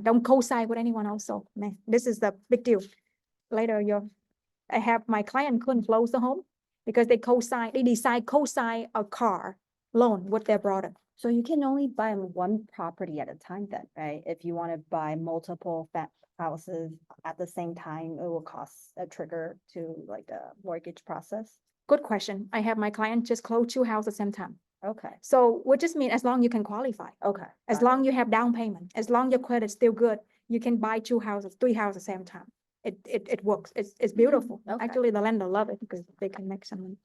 Don't co-sign with anyone also. Man, this is the big deal. Later, I have my client couldn't close the home because they decide co-sign a car loan with their brother. So you can only buy one property at a time then, right? If you want to buy multiple houses at the same time, it will cost a trigger to like the mortgage process. Good question. I have my client just close 2 houses at the same time. Okay, So what just mean as long you can qualify, okay. as long you have down payment, as long your credit is still good, you can buy 2 houses, 3 houses at the same time. It works. It's beautiful. Okay. Actually, the lender love it because they can make some money.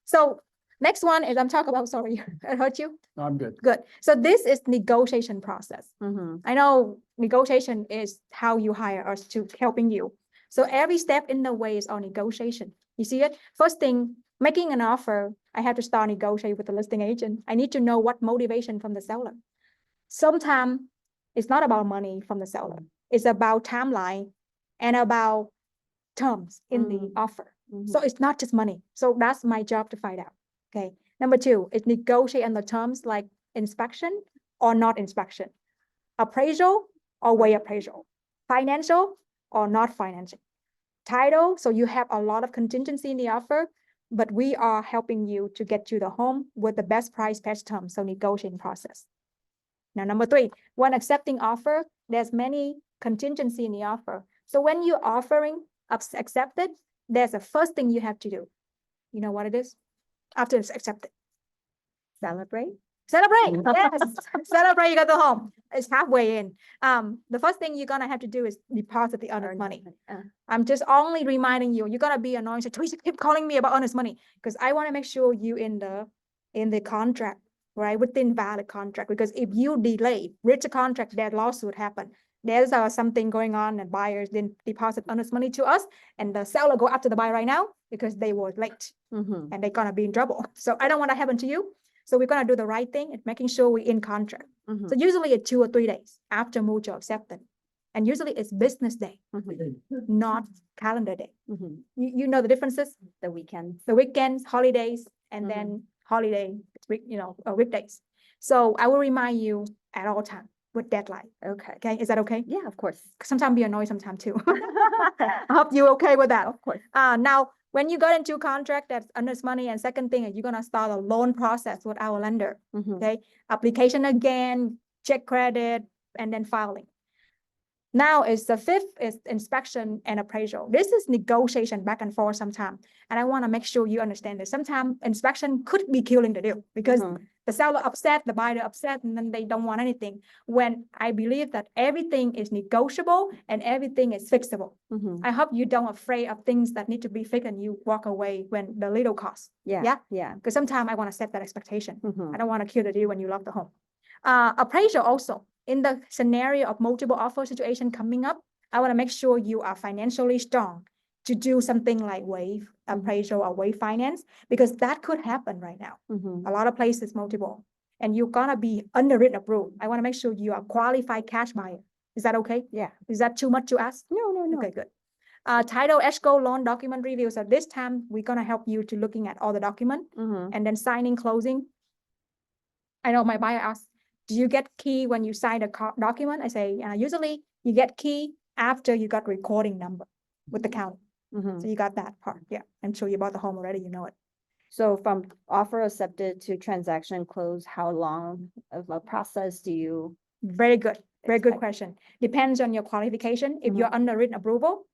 So next one is I'm talking about, sorry, I hurt you? No, I'm good. Good. So this is negotiation process. I know negotiation is how you hire us to helping you. So every step in the way is on negotiation. You see it? First thing, making an offer, I have to start negotiate with the listing agent. I need to know what motivation from the seller. Sometimes it's not about money from the seller. It's about timeline and about terms in the offer. So it's not just money. So that's my job to find out. Okay. Number 2, it's negotiate on the terms like inspection or not inspection, appraisal or way appraisal, financial or not financial, title. So you have a lot of contingency in the offer, but we are helping you to get you the home with the best price, best terms. So negotiating process. Now, number 3, when accepting offer, there's many contingency in the offer. So when you're offering accepted, there's a first thing you have to do. You know what it is? After it's accepted. Celebrate. Celebrate. Yes. Celebrate, you got the home. It's halfway in. The first thing you're gonna have to do is deposit the earnest money. I'm just only reminding you, you're gonna be annoying. So Teresa, keep calling me about earnest money because I want to make sure you in the contract, right? Within valid contract. Because if you delay, reach a contract, that lawsuit happen. There's something going on and buyers didn't deposit earnest money to us and the seller go after the buyer right now because they were late and they're gonna be in trouble. So I don't want that to happen to you. So we're gonna do the right thing and making sure we're in contract. So usually it's 2 or 3 days after mutual acceptance. And usually it's business day, not calendar day. You know the differences, The weekends. the weekends, holidays, and Mhm. then holiday, weekdays. So I will remind you at all time with deadline. Okay. Okay, is that okay? Yeah, of course. Sometimes be annoyed, sometimes too. I hope you okay with that. Of course. Now, when you got into a contract that's earnest money, and second thing is you're gonna start a loan process with our lender. Mhm. Okay, application again, check credit, and then filing. Now is the fifth is inspection and appraisal. This is negotiation back and forth sometimes. And I want to make sure you understand this. Sometimes inspection could be killing the deal because Mhm. the seller upset, the buyer upset, and then they don't want anything. When I believe that everything is negotiable and everything is fixable. Mhm. I hope you don't afraid of things that need to be fixed and you walk away when the little cost. Yeah. Yeah? Yeah. Because sometimes I want to set that expectation. Mhm. I don't want to kill the deal when you love the home. Appraisal also, in the scenario of multiple offer situation coming up, I want to make sure you are financially strong to do something like waive appraisal or waive finance, because that could happen right now. Mhm. A lot of places multiple, and you're gonna be underwritten approved. I want to make sure you are qualified cash buyer. Is that okay? Yeah. Is that too much to ask? No, no, no. Okay, good. Title, escrow, loan document review. So this time we're gonna help you to looking at all the document Mhm. and then signing, closing. I know my buyer asks, do you get key when you sign a document? I say, usually you get key after you got recording number with the county. Mhm. So you got that part. Yeah, I'm sure you bought the home already, you know it. So from offer accepted to transaction close, how long of a process do you? Very good. Very good Expect- question. Depends on your qualification. If you're Mhm. underwritten approval,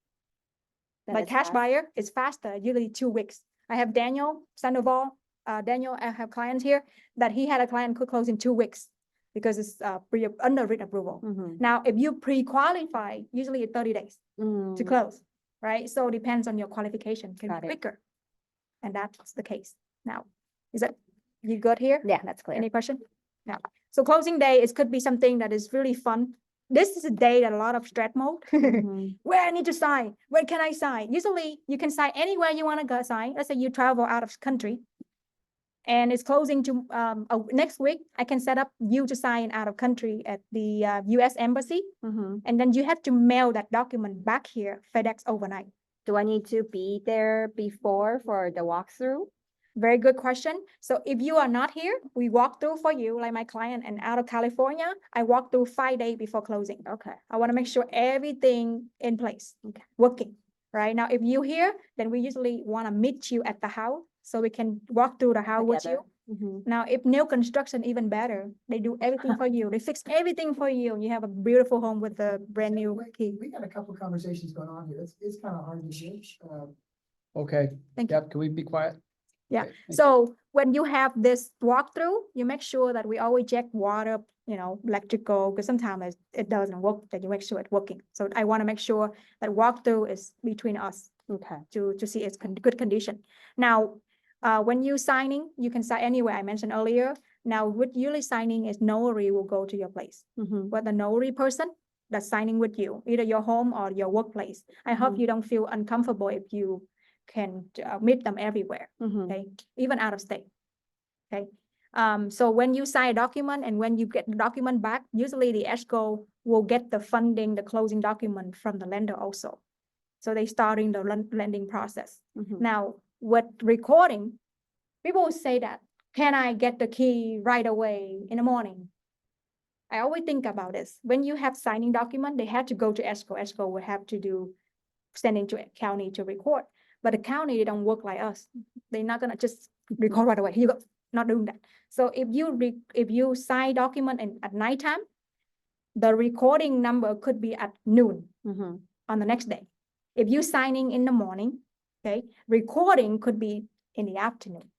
that like it's cash fast? buyer, it's faster, usually 2 weeks. I have Daniel Sandoval. Daniel, I have clients here that he had a client could close in 2 weeks because it's underwritten approval. Mhm. Now, if you pre-qualify, usually it's 30 days to Mm. close, right? So it depends on your qualification, can Got be it. quicker. And that's the case. Now, is that, you good here? Yeah, that's clear. Any question? No. So closing day, it could be something that is really fun. This is a day that a lot of stress mode. Mhm. Where I need to sign, when can I sign? Usually you can sign anywhere you want to go sign. Let's say you travel out of country and it's closing to next week. I can set up you to sign out of country at the US Embassy. Mhm. And then you have to mail that document back here, FedEx overnight. Do I need to be there before for the walkthrough? Very good question. So if you are not here, we walk through for you, like my client and out of California, I walk through 5 days before closing. Okay. I want to make sure everything in place, Okay. working, right? Now, if you here, then we usually want to meet you at the house so we can walk through the house with you. Mhm. Now, if new construction, even better, they do everything for you. They fix everything for you. You have a beautiful home with a brand new key. We got a couple conversations going on here. It's kind of hard to hear. Okay, Thank you. yep, can we be quiet? Yeah, Okay, thank so when you have this walkthrough, you make sure that we always check water, electrical, because sometimes it doesn't work, then you make sure it's working. So I want to make sure that walkthrough is between us Okay. to see it's good condition. Now, when you signing, you can sign anywhere I mentioned earlier. Now, with usually signing is notary will go to your place. Mhm. But the notary person that's signing with you, either your home or your workplace. I hope Mhm. you don't feel uncomfortable if you can meet them everywhere. Mhm. Okay, even out of state. Okay, so when you sign a document and when you get the document back, usually the escrow will get the funding, the closing document from the lender also. So they starting the lending process. Mhm. Now, with recording, people will say that, can I get the key right away in the morning? I always think about this. When you have signing document, they have to go to escrow. Escrow will have to do sending to a county to record. But the county, they don't work like us. They're not gonna just record right away. Not doing that. So if you sign document at nighttime, the recording number could be at noon Mhm. on the next day. If you signing in the morning, okay, recording could be in the afternoon,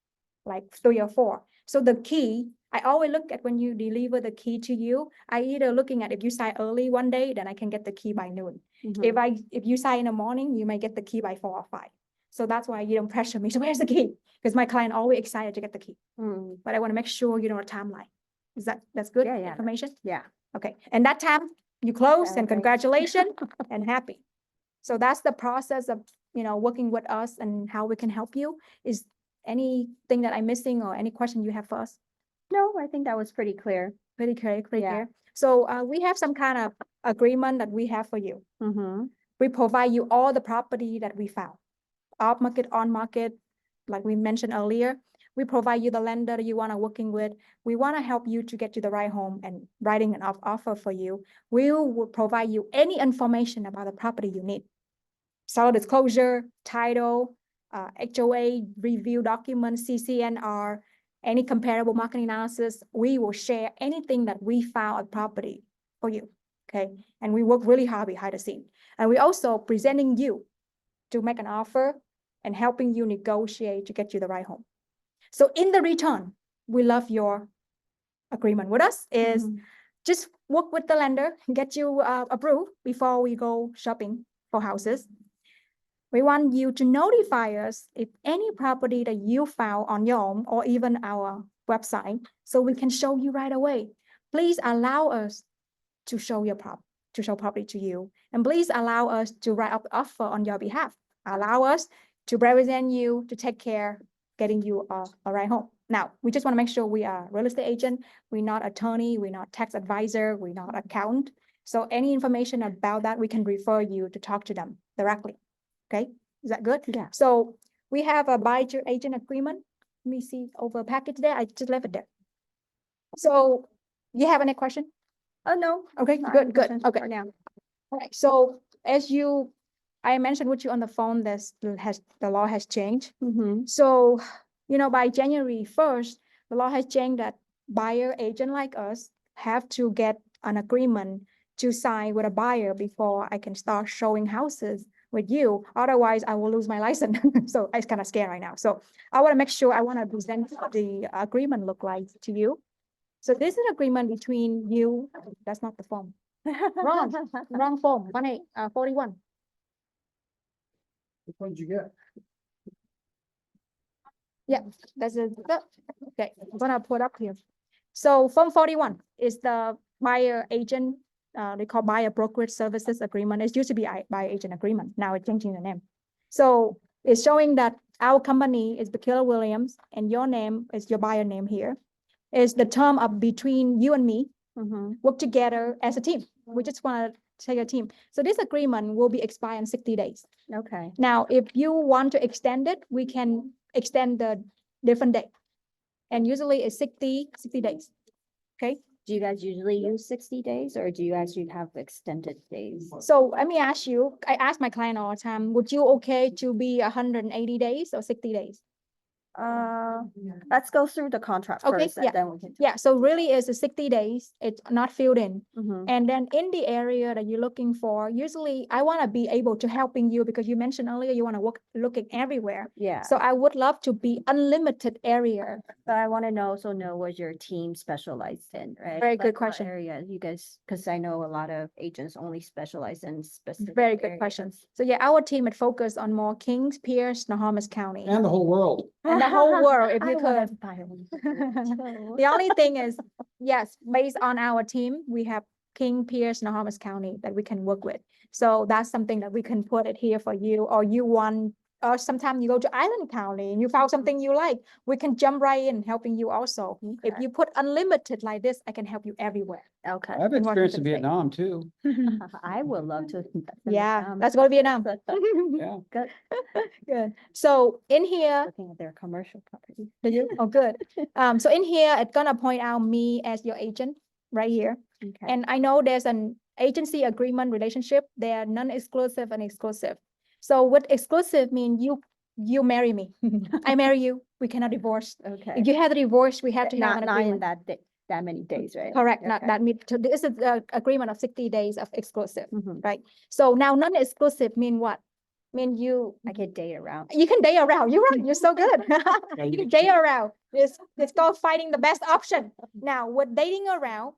like 3 or 4. So the key, I always look at when you deliver the key to you, I either looking at if you sign early one day, then I can get the key by noon. Mhm. If you sign in the morning, you may get the key by 4 or 5. So that's why you don't pressure me. So where's the key? Because my client always excited to get the key. Mm. But I want to make sure you know a timeline. That's good Yeah, yeah. information? Yeah. Okay. And that time you close and Celebrate. congratulations and happy. So that's the process of, working with us and how we can help you. Is anything that I'm missing or any question you have for us? No, I think that was pretty clear. Pretty clear, pretty Yeah. clear. So we have some kind of agreement that we have for you. Mm-hmm. We provide you all the property that we found, off market, on market, like we mentioned earlier. We provide you the lender you want to working with. We want to help you to get to the right home and writing an offer for you. We will provide you any information about the property you need. Seller disclosure, title, HOA, review documents, CCNR, any comparable market analysis. We will share anything that we found at property for you, okay? And we work really hard behind the scene. And we also presenting you to make an offer and helping you negotiate to get you the right home. So in the return, we love your agreement with us is just work with the lender, get you approved before we go shopping for houses. We want you to notify us if any property that you found on your own or even our website, so we can show you right away. Please allow us to show property to you, and please allow us to write up the offer on your behalf. Allow us to represent you, to take care, getting you a right home. Now, we just want to make sure we are a real estate agent. We're not attorney, we're not tax advisor, we're not accountant. So any information about that, we can refer you to talk to them directly. Okay, is that good? Yeah. So we have a buyer agent agreement. Let me see over a package there. I just left it there. So you have any question? Oh, no. Okay, Not good, any good. questions Okay. for now. All right. So as I mentioned with you on the phone, the law has changed. Mm-hmm. So, by January 1st, the law has changed that buyer agent like us have to get an agreement to sign with a buyer before I can start showing houses with you. Otherwise, I will lose my license. So I'm kind of scared right now. So I want to make sure I want to present the agreement look like to you. So this is an agreement between you. That's not the form. Wrong form. 41. Which one did you get? That's it. Okay, I'm gonna put up here. So Form 41 is the buyer agent, they call buyer brokerage services agreement. It used to be buyer agent agreement. Now it's changing the name. So it's showing that our company is Keller Williams and your name is your buyer name here. Is the term of between you and me, work together as a team. We just want to take a team. So this agreement will be expired in 60 days. Okay. Now, if you want to extend it, we can extend the different date. And usually it's 60 days. Okay, Do you guys usually use 60 days or do you actually have extended days? so let me ask you, I ask my client all the time, would you okay to be 180 days or 60 days? Let's go through the contract Okay, first and yeah. then we can. Yeah, so really it's a 60 days, it's not filled in. Mhm. And then in the area that you're looking for, usually I want to be able to helping you because you mentioned earlier you want to work looking everywhere. Yeah. So I would love to be unlimited area. But I want to also know what your team specialized in, right? Very good Like, what question. area you guys, because I know a lot of agents only specialize in specific. Very good question. areas. So yeah, our team would focus on more Kings, Pierce, Snohomish County. And the whole world. And the whole world, if you I wanna could. buy one. The only thing is, yes, based on our team, we have King, Pierce, Snohomish County that we can work with. So that's something that we can put it here for you, or you want, or sometimes you go to Island County and you found something you like, we can jump right in helping you also. If Okay. you put unlimited like this, I can help you everywhere. Okay. I have in experience in Washington State. Vietnam too. I would love to. invest in Yeah, Vietnam. let's go to Vietnam. Yeah. Good. Good. So in here, Looking at their commercial property. did you? Oh, good. So in here, it's gonna point out me as your agent right here. Okay. And I know there's an agency agreement relationship. They are non-exclusive and exclusive. So what exclusive mean you marry me. I marry you. We cannot divorce. Okay. If you have a divorce, we have to have an Not in agreement. that many days, right? Correct, not Okay. that so this is the agreement of 60 days of exclusive, Mhm. right? So now non-exclusive mean what? Mean I can date around. you can date around. You're right. You're so good. Yeah, You you can can date around. It's called finding the best option. Now, with dating around,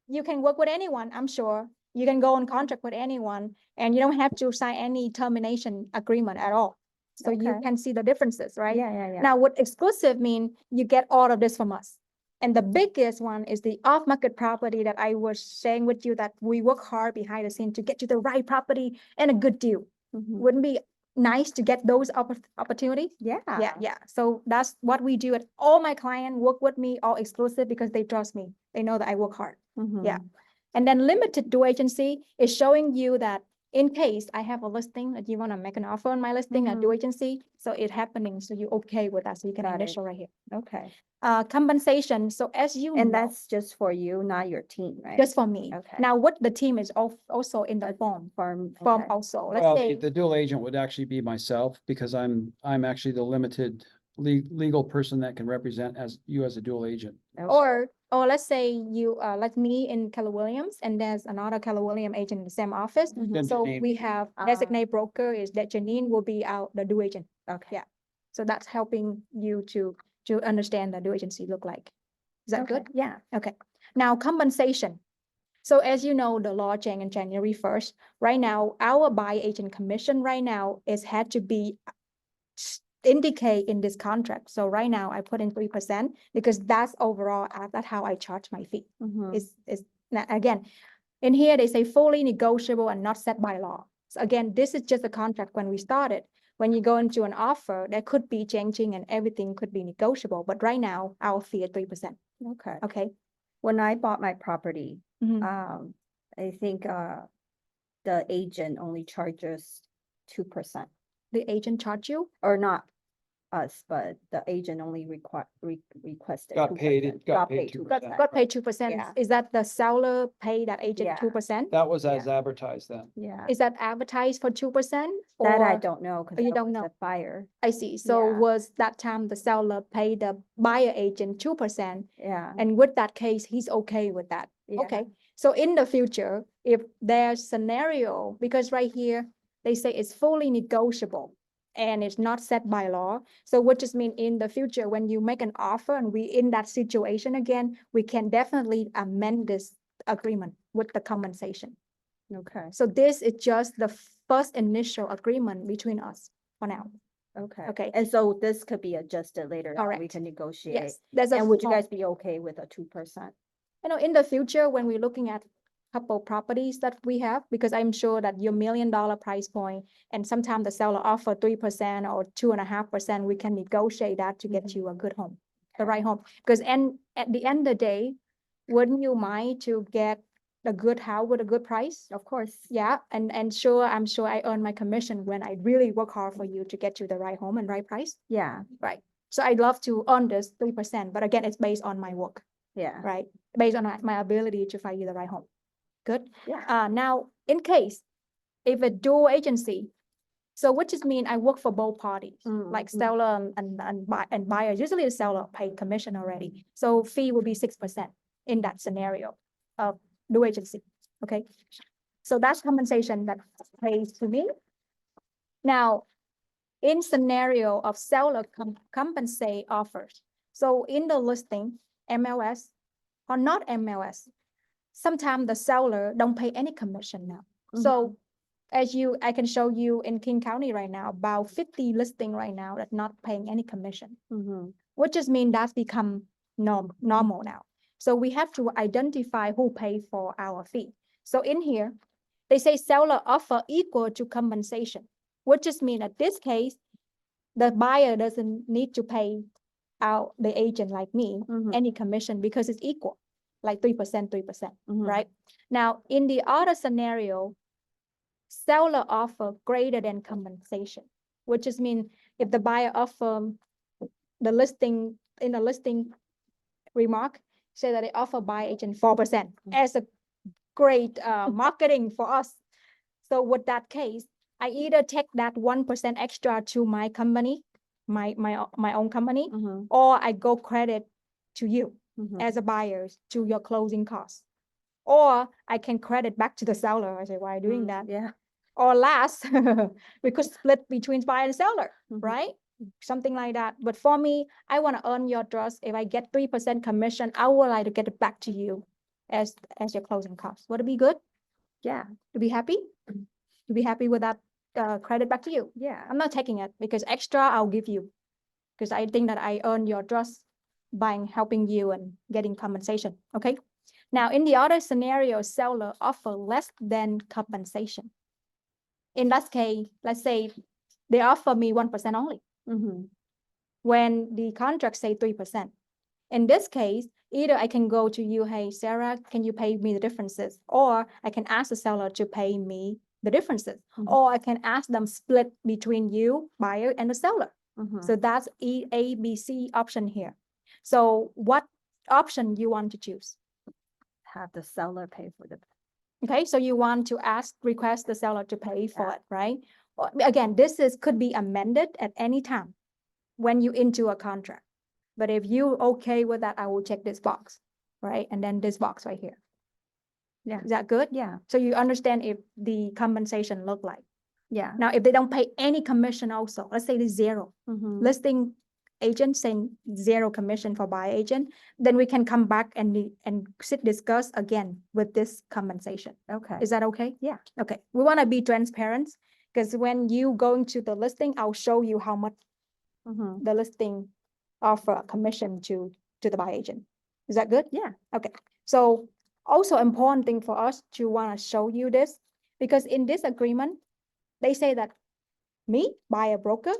you can work with anyone, I'm sure. You can go on contract with anyone and you don't have to sign any termination agreement at all. So you Okay. can see the differences, right? Yeah. Now, what exclusive mean, you get all of this from us. And the biggest one is the off-market property that I was saying with you that we work hard behind the scene to get you the right property and a good deal. Mhm. Wouldn't be nice to get those opportunities? Yeah. Yeah. So that's what we do. All my clients work with me, all exclusive because they trust me. They know that I work hard. Mhm. Yeah. And then limited dual agency is showing you that in case I have a listing that you want to make an offer on my listing, a dual agency, so it happening, so you're okay with that, so you can Got it. initial right here. Okay. Compensation, so as you And know, that's just for you, not your team, right? just for me. Okay. Now, what the team is also in the form Farm. okay. also, let's Well, say. the dual agent would actually be myself because I'm actually the limited legal person that can represent as you as a dual agent. Okay. Or let's say you, like me in Keller Williams, and there's another Keller Williams agent in the same office. Mhm. Then So Janine- we have Ah. designated broker is that Janine will be the dual agent. Okay. Yeah. So that's helping you to understand the dual agency look like. Is that good? Okay, yeah. Okay. Now compensation. So as you know, the law changed in January 1st. Right now, our buy agent commission right now is had to be indicate in this contract. So right now I put in 3% because that's overall, that's how I charge my fee. Mhm. Is now again, in here they say fully negotiable and not set by law. So again, this is just a contract when we started. When you go into an offer, there could be changing and everything could be negotiable. But right now, our fee is 3%. Okay. Okay. When I bought my property, Mhm. I think, the agent only charges 2%, The agent charge you? or not us, but the agent only requested. Got 2%. got paid 2%. Got paid 2%. Yeah. Is that the seller pay that agent Yeah. 2%? That was as advertised then. Yeah, Is that advertised for 2%? that I or- don't know, because you I don't was know. the buyer. I see. So Yeah. was that time the seller paid the buyer agent 2%? Yeah. And with that case, he's okay with that. Yeah. Okay. So in the future, if there's scenario, because right here, they say it's fully negotiable and it's not set by law. So what just mean in the future, when you make an offer and we in that situation again, we can definitely amend this agreement with the compensation. Okay, So this is just the first initial agreement between us for now. okay. Okay. And so this could be adjusted later on, we Correct. can negotiate. Yes, there's a And would you form. guys be okay with a 2%? You know, in the future, when we're looking at couple properties that we have, because I'm sure that your $1 million price point, and sometimes the seller offer 3% or 2.5%, we can negotiate that to get Mhm. you a good home, the Okay. right home. Because at the end of the day, wouldn't you mind to get a good house with a good price? Of course. Yeah, and I'm sure I earn my commission when I really work hard for you to get you the right home and right price. Yeah, Right. So I'd love to earn this 3%, but again, it's based on my work, yeah, right? Based on my ability to find you the right home. Good. yeah. Now, in case if a dual agency, so which is mean I work for both parties, like Mm, seller and buyer. Usually the seller pay commission already, so fee will be 6% in that scenario of dual agency. Okay, so that's compensation that pays to me. Now, in scenario of seller compensate offers, so in the listing MLS or not MLS, sometimes the seller don't pay any commission now. So I can show you in King County right now, about 50 listing right now that not paying any commission, mhm. which just mean that's become normal now. So we have to identify who pay for our fee. So in here, they say seller offer equal to compensation, which just mean at this case, the buyer doesn't need to pay out the agent like me Mhm. any commission because it's equal, like 3%, 3%, Mhm. right? Now, in the other scenario, seller offer greater than compensation, which just mean if the buyer offer the listing in the listing remark, say that they offer buy agent 4% as a great marketing for us. So with that case, I either take that 1% extra to my company, my own company, Mhm. or I go credit to you Mhm. as a buyer to your closing costs. Or I can credit back to the seller. I say, why are you doing that? Yeah. Or last, we could split between buyer and seller, Mhm. right? Something like that. But for me, I want to earn your trust. If I get 3% commission, I would like to get it back to you as your closing cost. Would it be good? Yeah, To be happy? To be happy with that credit back to you? yeah. I'm not taking it because extra I'll give you because I think that I earn your trust by helping you and getting compensation. Okay. Now, in the other scenario, seller offer less than compensation. In that case, let's say they offer me 1% only Mhm. when the contract say 3%. In this case, Either I can go to you, hey, Sarah, can you pay me the differences? Or I can ask the seller to pay me the differences. Mhm. Or I can ask them split between you, buyer, and the seller. Mhm. So that's A, B, C option here. So what option you want to choose? Have the seller pay for the, Okay, so you want to request the seller to pay for Yeah. it, right? Or, again, could be amended at any time when you into a contract. But if you okay with that, I will check this box, right? And then this box right here. Yeah. Is that good? yeah, So you understand if the compensation look like. yeah. Now, if they don't pay any commission also, let's say it's zero, Mhm. listing agent saying zero commission for buy agent, then we can come back and discuss again with this compensation. Okay. Is that okay? Yeah. Okay, we want to be transparent because when you go into the listing, I'll show you how much Mhm. the listing offer commission to the buy agent. Is that good? Yeah. Okay, so also important thing for us to want to show you this, because in this agreement, they say that me, buyer broker,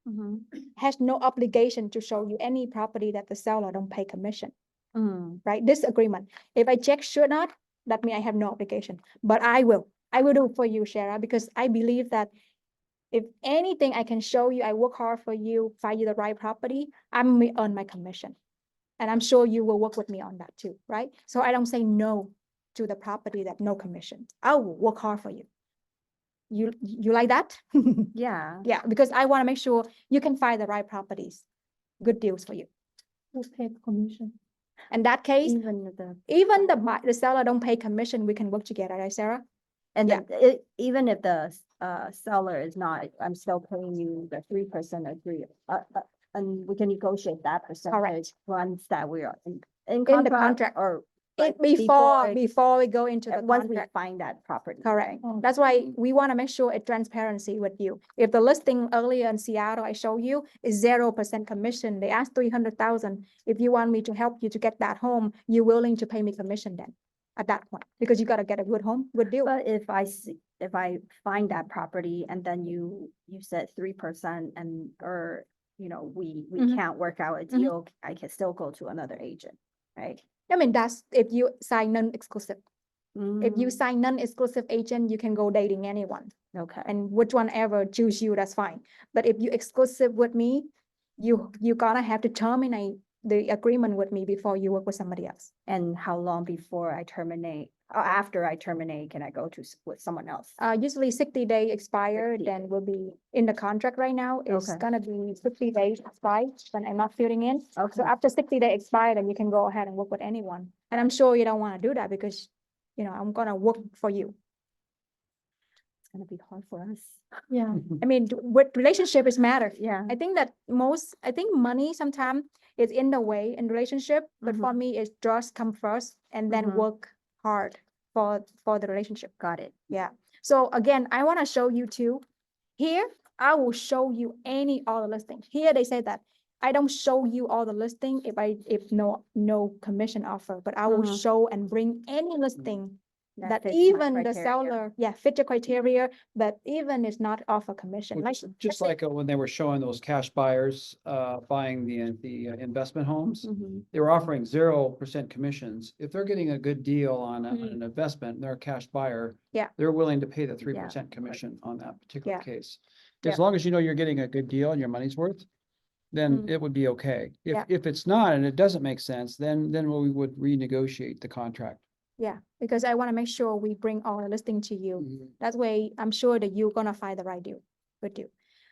Mhm. has no obligation to show you any property that the seller don't pay commission, Mm. right? This agreement. If I check should not, that means I have no obligation, but I will do it for you, Shara, because I believe that if anything I can show you, I work hard for you, find you the right property, I may earn my commission. And I'm sure you will work with me on that too, right? So I don't say no to the property that no commission. I will work hard for you. You like that? Yeah. Yeah, because I want to make sure you can find the right properties, good deals for you. Who pay commission? In that case, Even the, the seller don't pay commission, we can work together, right, Sarah? and yeah. then even if the seller is not, I'm still paying you the 3% agree. And we can negotiate that percentage once that we are in In the contract contract. or It like before we go into the once we contract. find that property. Correct. right? That's why we want to make sure it's transparency with you. If the listing earlier in Seattle I show you is 0% commission, they ask 300,000. If you want me to help you to get that home, you willing to pay me commission then at that point, because you got to get a good home, good deal. But if I find that property and then you said 3% and, or, we Mhm. can't work out a Mhm. deal, I can still go to another agent, right? I mean, that's if you sign non-exclusive. If you Mm, sign non-exclusive agent, you can go dating anyone. Okay. And which one ever choose you, that's fine. But if you exclusive with me, you gonna have to terminate the agreement with me before you work with somebody else. And how long before I terminate, after I terminate, can I go to with someone else? Usually 60-day expire, 60 then will be in the contract right now. It's Okay. gonna be 50 days expired when I'm not filling in. So Okay. after 60-day expired, then you can go ahead and work with anyone. And I'm sure you don't want to do that because, I'm gonna work for you. It's gonna be hard for us. Yeah. I mean, what relationship is matter. Yeah. I think that I think money sometimes is in the way in relationship, but for me, it's trust come first and then Mhm. work hard for the relationship. Got it. Yeah. So again, I want to show you too. Here, I will show you any all the listing. Here they say that I don't show you all the listing if no commission offer, but I will Mhm. show and bring any listing that fits my even the criteria. seller, fit your criteria, but even is not offer commission. Like Just let's say- like when they were showing those cash buyers, buying the investment homes, Mhm. they were offering 0% commissions. If they're getting a good deal on Mhm. an investment, they're a cash buyer. Yeah. They're willing to pay the 3% commission on that particular Yeah. case. Yeah. As long as you know you're getting a good deal and your money's worth, then Mm. it would be okay. Yeah. If it's not and it doesn't make sense, then we would renegotiate the contract. Yeah, because I want to make sure we bring all the listing to you. Mhm. That way, I'm sure that you're gonna find the right deal, good deal.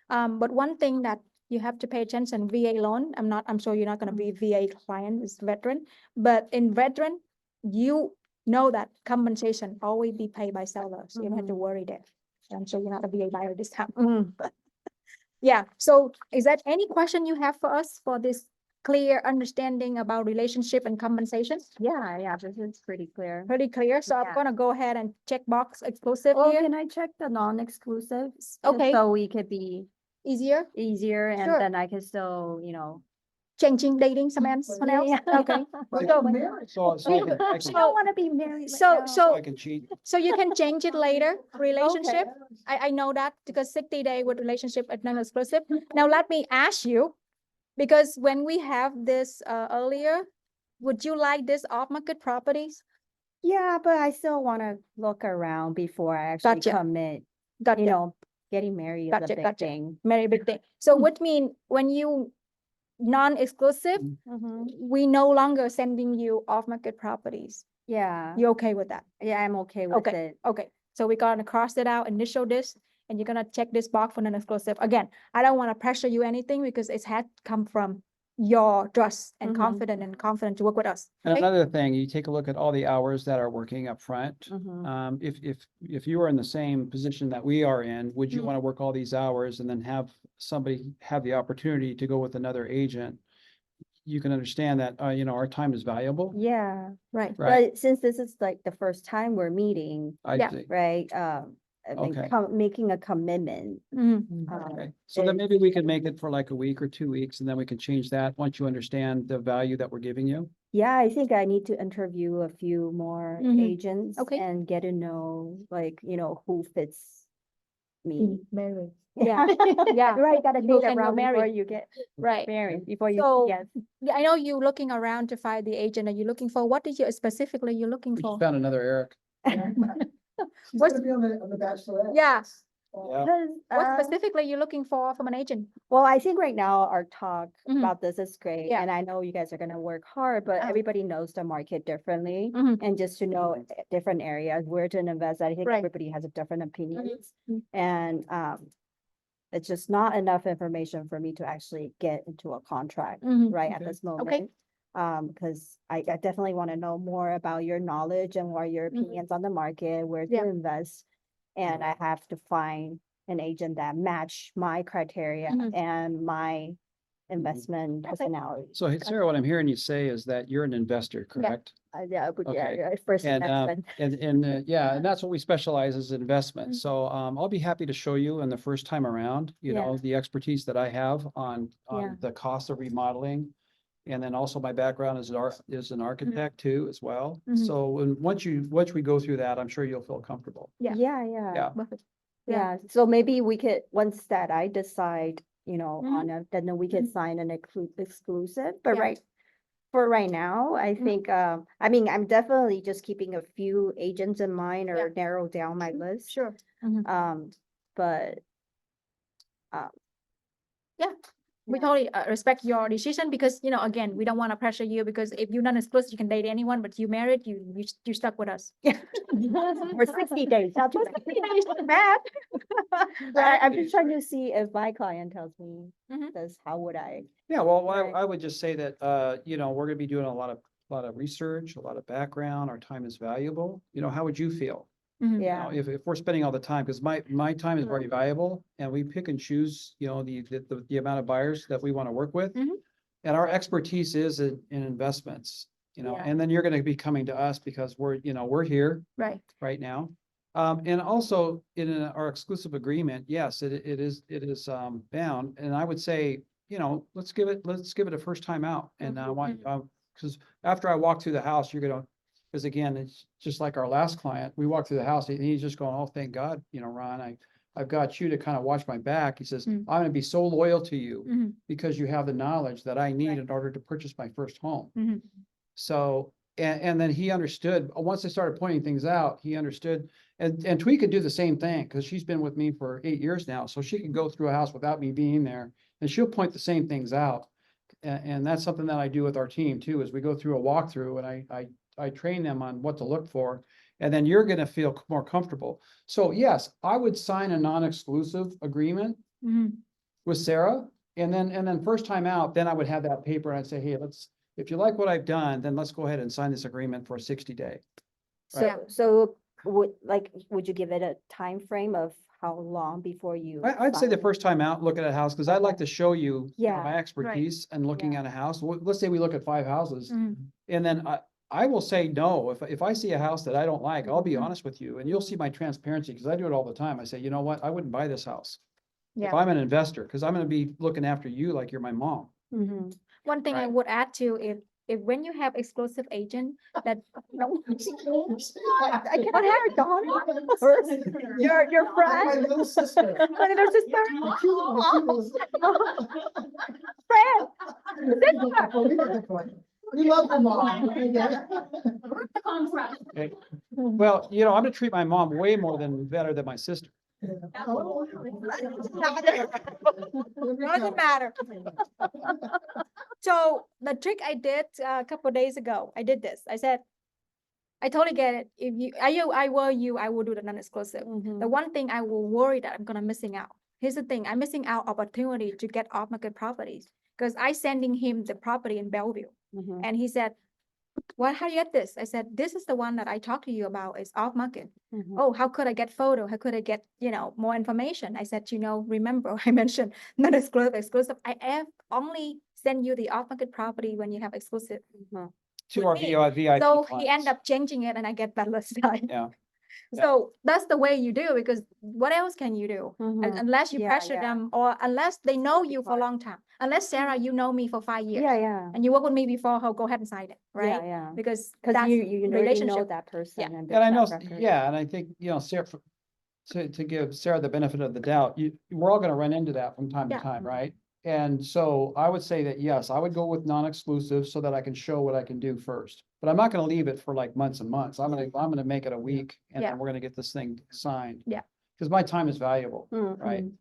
But one thing that you have to pay attention, VA loan, I'm sure you're not gonna be VA client, it's veteran. But in veteran, you know that compensation always be paid by sellers. You don't have to worry there. I'm sure you're not a VA buyer this time. Yeah, so is that any question you have for us for this clear understanding about relationship and compensation? Yeah, this is pretty clear. Pretty clear, so I'm Yeah. gonna go ahead and check box exclusive Well, here, can I check the non-exclusive? Just Okay. So we could be easier, easier and Sure. then I can still, changing, dating someone else, Yeah. okay. But So- you're married. So I can, I I can, don't want to be married. So I can cheat. So you can change it later, relationship, Okay. I know that, because 60-day with relationship at non-exclusive. Now let me ask you, because when we have this earlier, would you like this off-market properties? Yeah, but I still wanna look around before I actually Gotcha. commit, Gotcha. getting married is Gotcha, a big gotcha. thing. Very big thing. So Mm. which mean when you non-exclusive, Mhm. we no longer sending you off-market properties. Yeah, You okay with that? yeah, I'm okay with Okay. it. Okay, so we're gonna cross it out, initial this, and you're gonna check this box for non-exclusive. Again, I don't wanna pressure you anything because it's had come from your trust and Mhm. confident to work with us. And Okay? another thing, you take a look at all the hours that are working up front. Mhm. If you were in the same position that we are in, would you Mhm. want to work all these hours and then have somebody have the opportunity to go with another agent? You can understand that, our time is valuable, Yeah, Right. right? but since this is like the first time we're meeting, I Yeah. see. right, I think Okay. making a commitment. Mhm. Okay, so then is- maybe we could make it for like a week or 2 weeks, and then we can change that once you understand the value that we're giving you. Yeah, I think I need to interview a few more Mhm. agents Okay. and get to know, like, who fits me. Married. Yeah, yeah. Right, gotta People date can go around before married. you get Right. married, before you, So- yes. Yeah, I know you looking around to find the agent. Are you looking for, what is you specifically you're looking We for? just found another Eric. She's What's- gonna be on the Bachelorette. Yeah, Yeah. 'Cause, what specifically you looking for from an agent? well, I think right now our talk Mhm. about this is great, Yeah. and I know you guys are gonna work hard, but Uh-huh. everybody knows the market differently. Mhm. And just to know different areas where to invest, I think Right. everybody has a different opinions. Mhm. And it's just not enough information for me to actually get into a contract Mhm. right at Okay. this moment. Because I definitely want to know more about your knowledge and what are your Mhm. opinions on the market, where Yeah. to invest. And I have to find an agent that match my criteria Mhm. and my investment Okay. personality. So hey, Sarah, what I'm hearing you say is that you're an investor, correct? Yeah, but yeah, Okay. yeah, first And, investment. yeah, and that's what we specialize is in investment. So, I'll be happy to show you in the first time around, Yeah. the expertise that I have on Yeah. the cost of remodeling. And then also my background is an architect too, as well. Mhm. So once we go through that, I'm sure you'll feel comfortable. Yeah. Yeah. Yeah. Perfect. Yeah. Yeah, so maybe we could, once that I decide, Mhm. on it, then we could Mhm. sign an exclusive, but Yeah. for right now, I Mhm. think, I mean, I'm definitely just keeping a few agents in mind or Yeah. narrow down my Mhm. list. Sure. Mhm. But, We Yeah. totally respect your decision because, again, we don't want to pressure you because if you're not exclusive, you can date anyone, but you married, you stuck with us. for 60 days, not too bad. I'm just trying to see if my client tells me, Mhm. says, how would I? Yeah, well, Right. I would just say that, we're gonna be doing a lot of research, a lot of background. Our time is valuable. How would you feel? Mhm. Yeah. If we're spending all the time, because my time is very valuable and we pick and choose, the amount of buyers that we want to work with. Mhm. And our expertise is in investments, Yeah. and then you're going to be coming to us because we're here Right. right now. And also in our exclusive agreement, yes, it is bound. And I would say, let's give it a first time out. And I want, because after I walk through the house, you're gonna, because again, it's just like our last client, we walked through the house and he's just going, oh, thank God, Ron, I've got you to kind of watch my back. He says, Mm. I'm gonna be so loyal to you Mhm. because you have the knowledge that I need Right. in order to purchase my first home. Mhm. So, and then he understood, once I started pointing things out, he understood. And Twee could do the same thing, because she's been with me for 8 years now, so she can go through a house without me being there, and she'll point the same things out. And that's something that I do with our team too, is we go through a walkthrough and I train them on what to look for. And then you're gonna feel more comfortable. So yes, I would sign a non-exclusive agreement Mhm. with Sarah. And then first time out, then I would have that paper and I'd say, hey, if you like what I've done, then let's go ahead and sign this agreement for a 60-day. Right. So would you give it a time frame of how long before you? I'd say the sign? first time out, look at a house, because I'd like Okay. to show you Yeah, my expertise and looking Yeah. at a house. Let's say we look at 5 houses. Mhm. And then I will say no. If I see a house that I don't like, I'll be Mhm. honest with you, and you'll see my transparency, because I do it all the time. I say, you know what? I wouldn't buy this house. If Yeah. I'm an investor, because I'm gonna be looking after you like you're my mom. Mhm. One thing I Right. would add to, if when you have exclusive agent that, no, I cannot have it, Dawn. Your My friend, little sister. my little sister, My cute little sister. friend, We get the point. We love your mom. Okay. Well, you know, I'm gonna treat my mom way more than better than my sister. Doesn't matter. So the trick I did a couple days ago, I did this. I said, I totally get it. If I were you, I will do the non-exclusive. Mhm. The one thing I will worry that I'm gonna missing out. Here's the thing, I'm missing out opportunity to get off-market properties because I sending him the property in Bellevue, Mhm. and he said, "What? How you get this?" I said, "This is the one that I talked to you about. It's off-market." Mhm. Oh, how could I get photo? How could I get, more information? I said, remember I mentioned not exclusive. I have only send you the off-market property when you have exclusive. Mhm. To with our me. VIP So he clients. ended up changing it and I get better time. Yeah. Yeah. So that's the way you do, because what else can you do? Mhm. Unless you Yeah, pressure yeah. them, or unless they know That'd be you for a hard. long time. Unless Sarah, you know me for 5 years. Yeah, yeah. And you work with me before, go ahead and sign it, Yeah, right? yeah. Because Cause that's you already know relationship. that person and And their I know, track record. yeah, and I think, Sarah, to give Sarah the benefit of the doubt, we're all gonna run into that from time to Yeah. time, right? And so I would say that, yes, I would go with non-exclusive so that I can show what I can do first. But I'm not gonna leave it for like months and months. I'm gonna make it a week and Yeah. then we're gonna get this thing signed. Yeah. Cause my time is valuable, right? Mhm.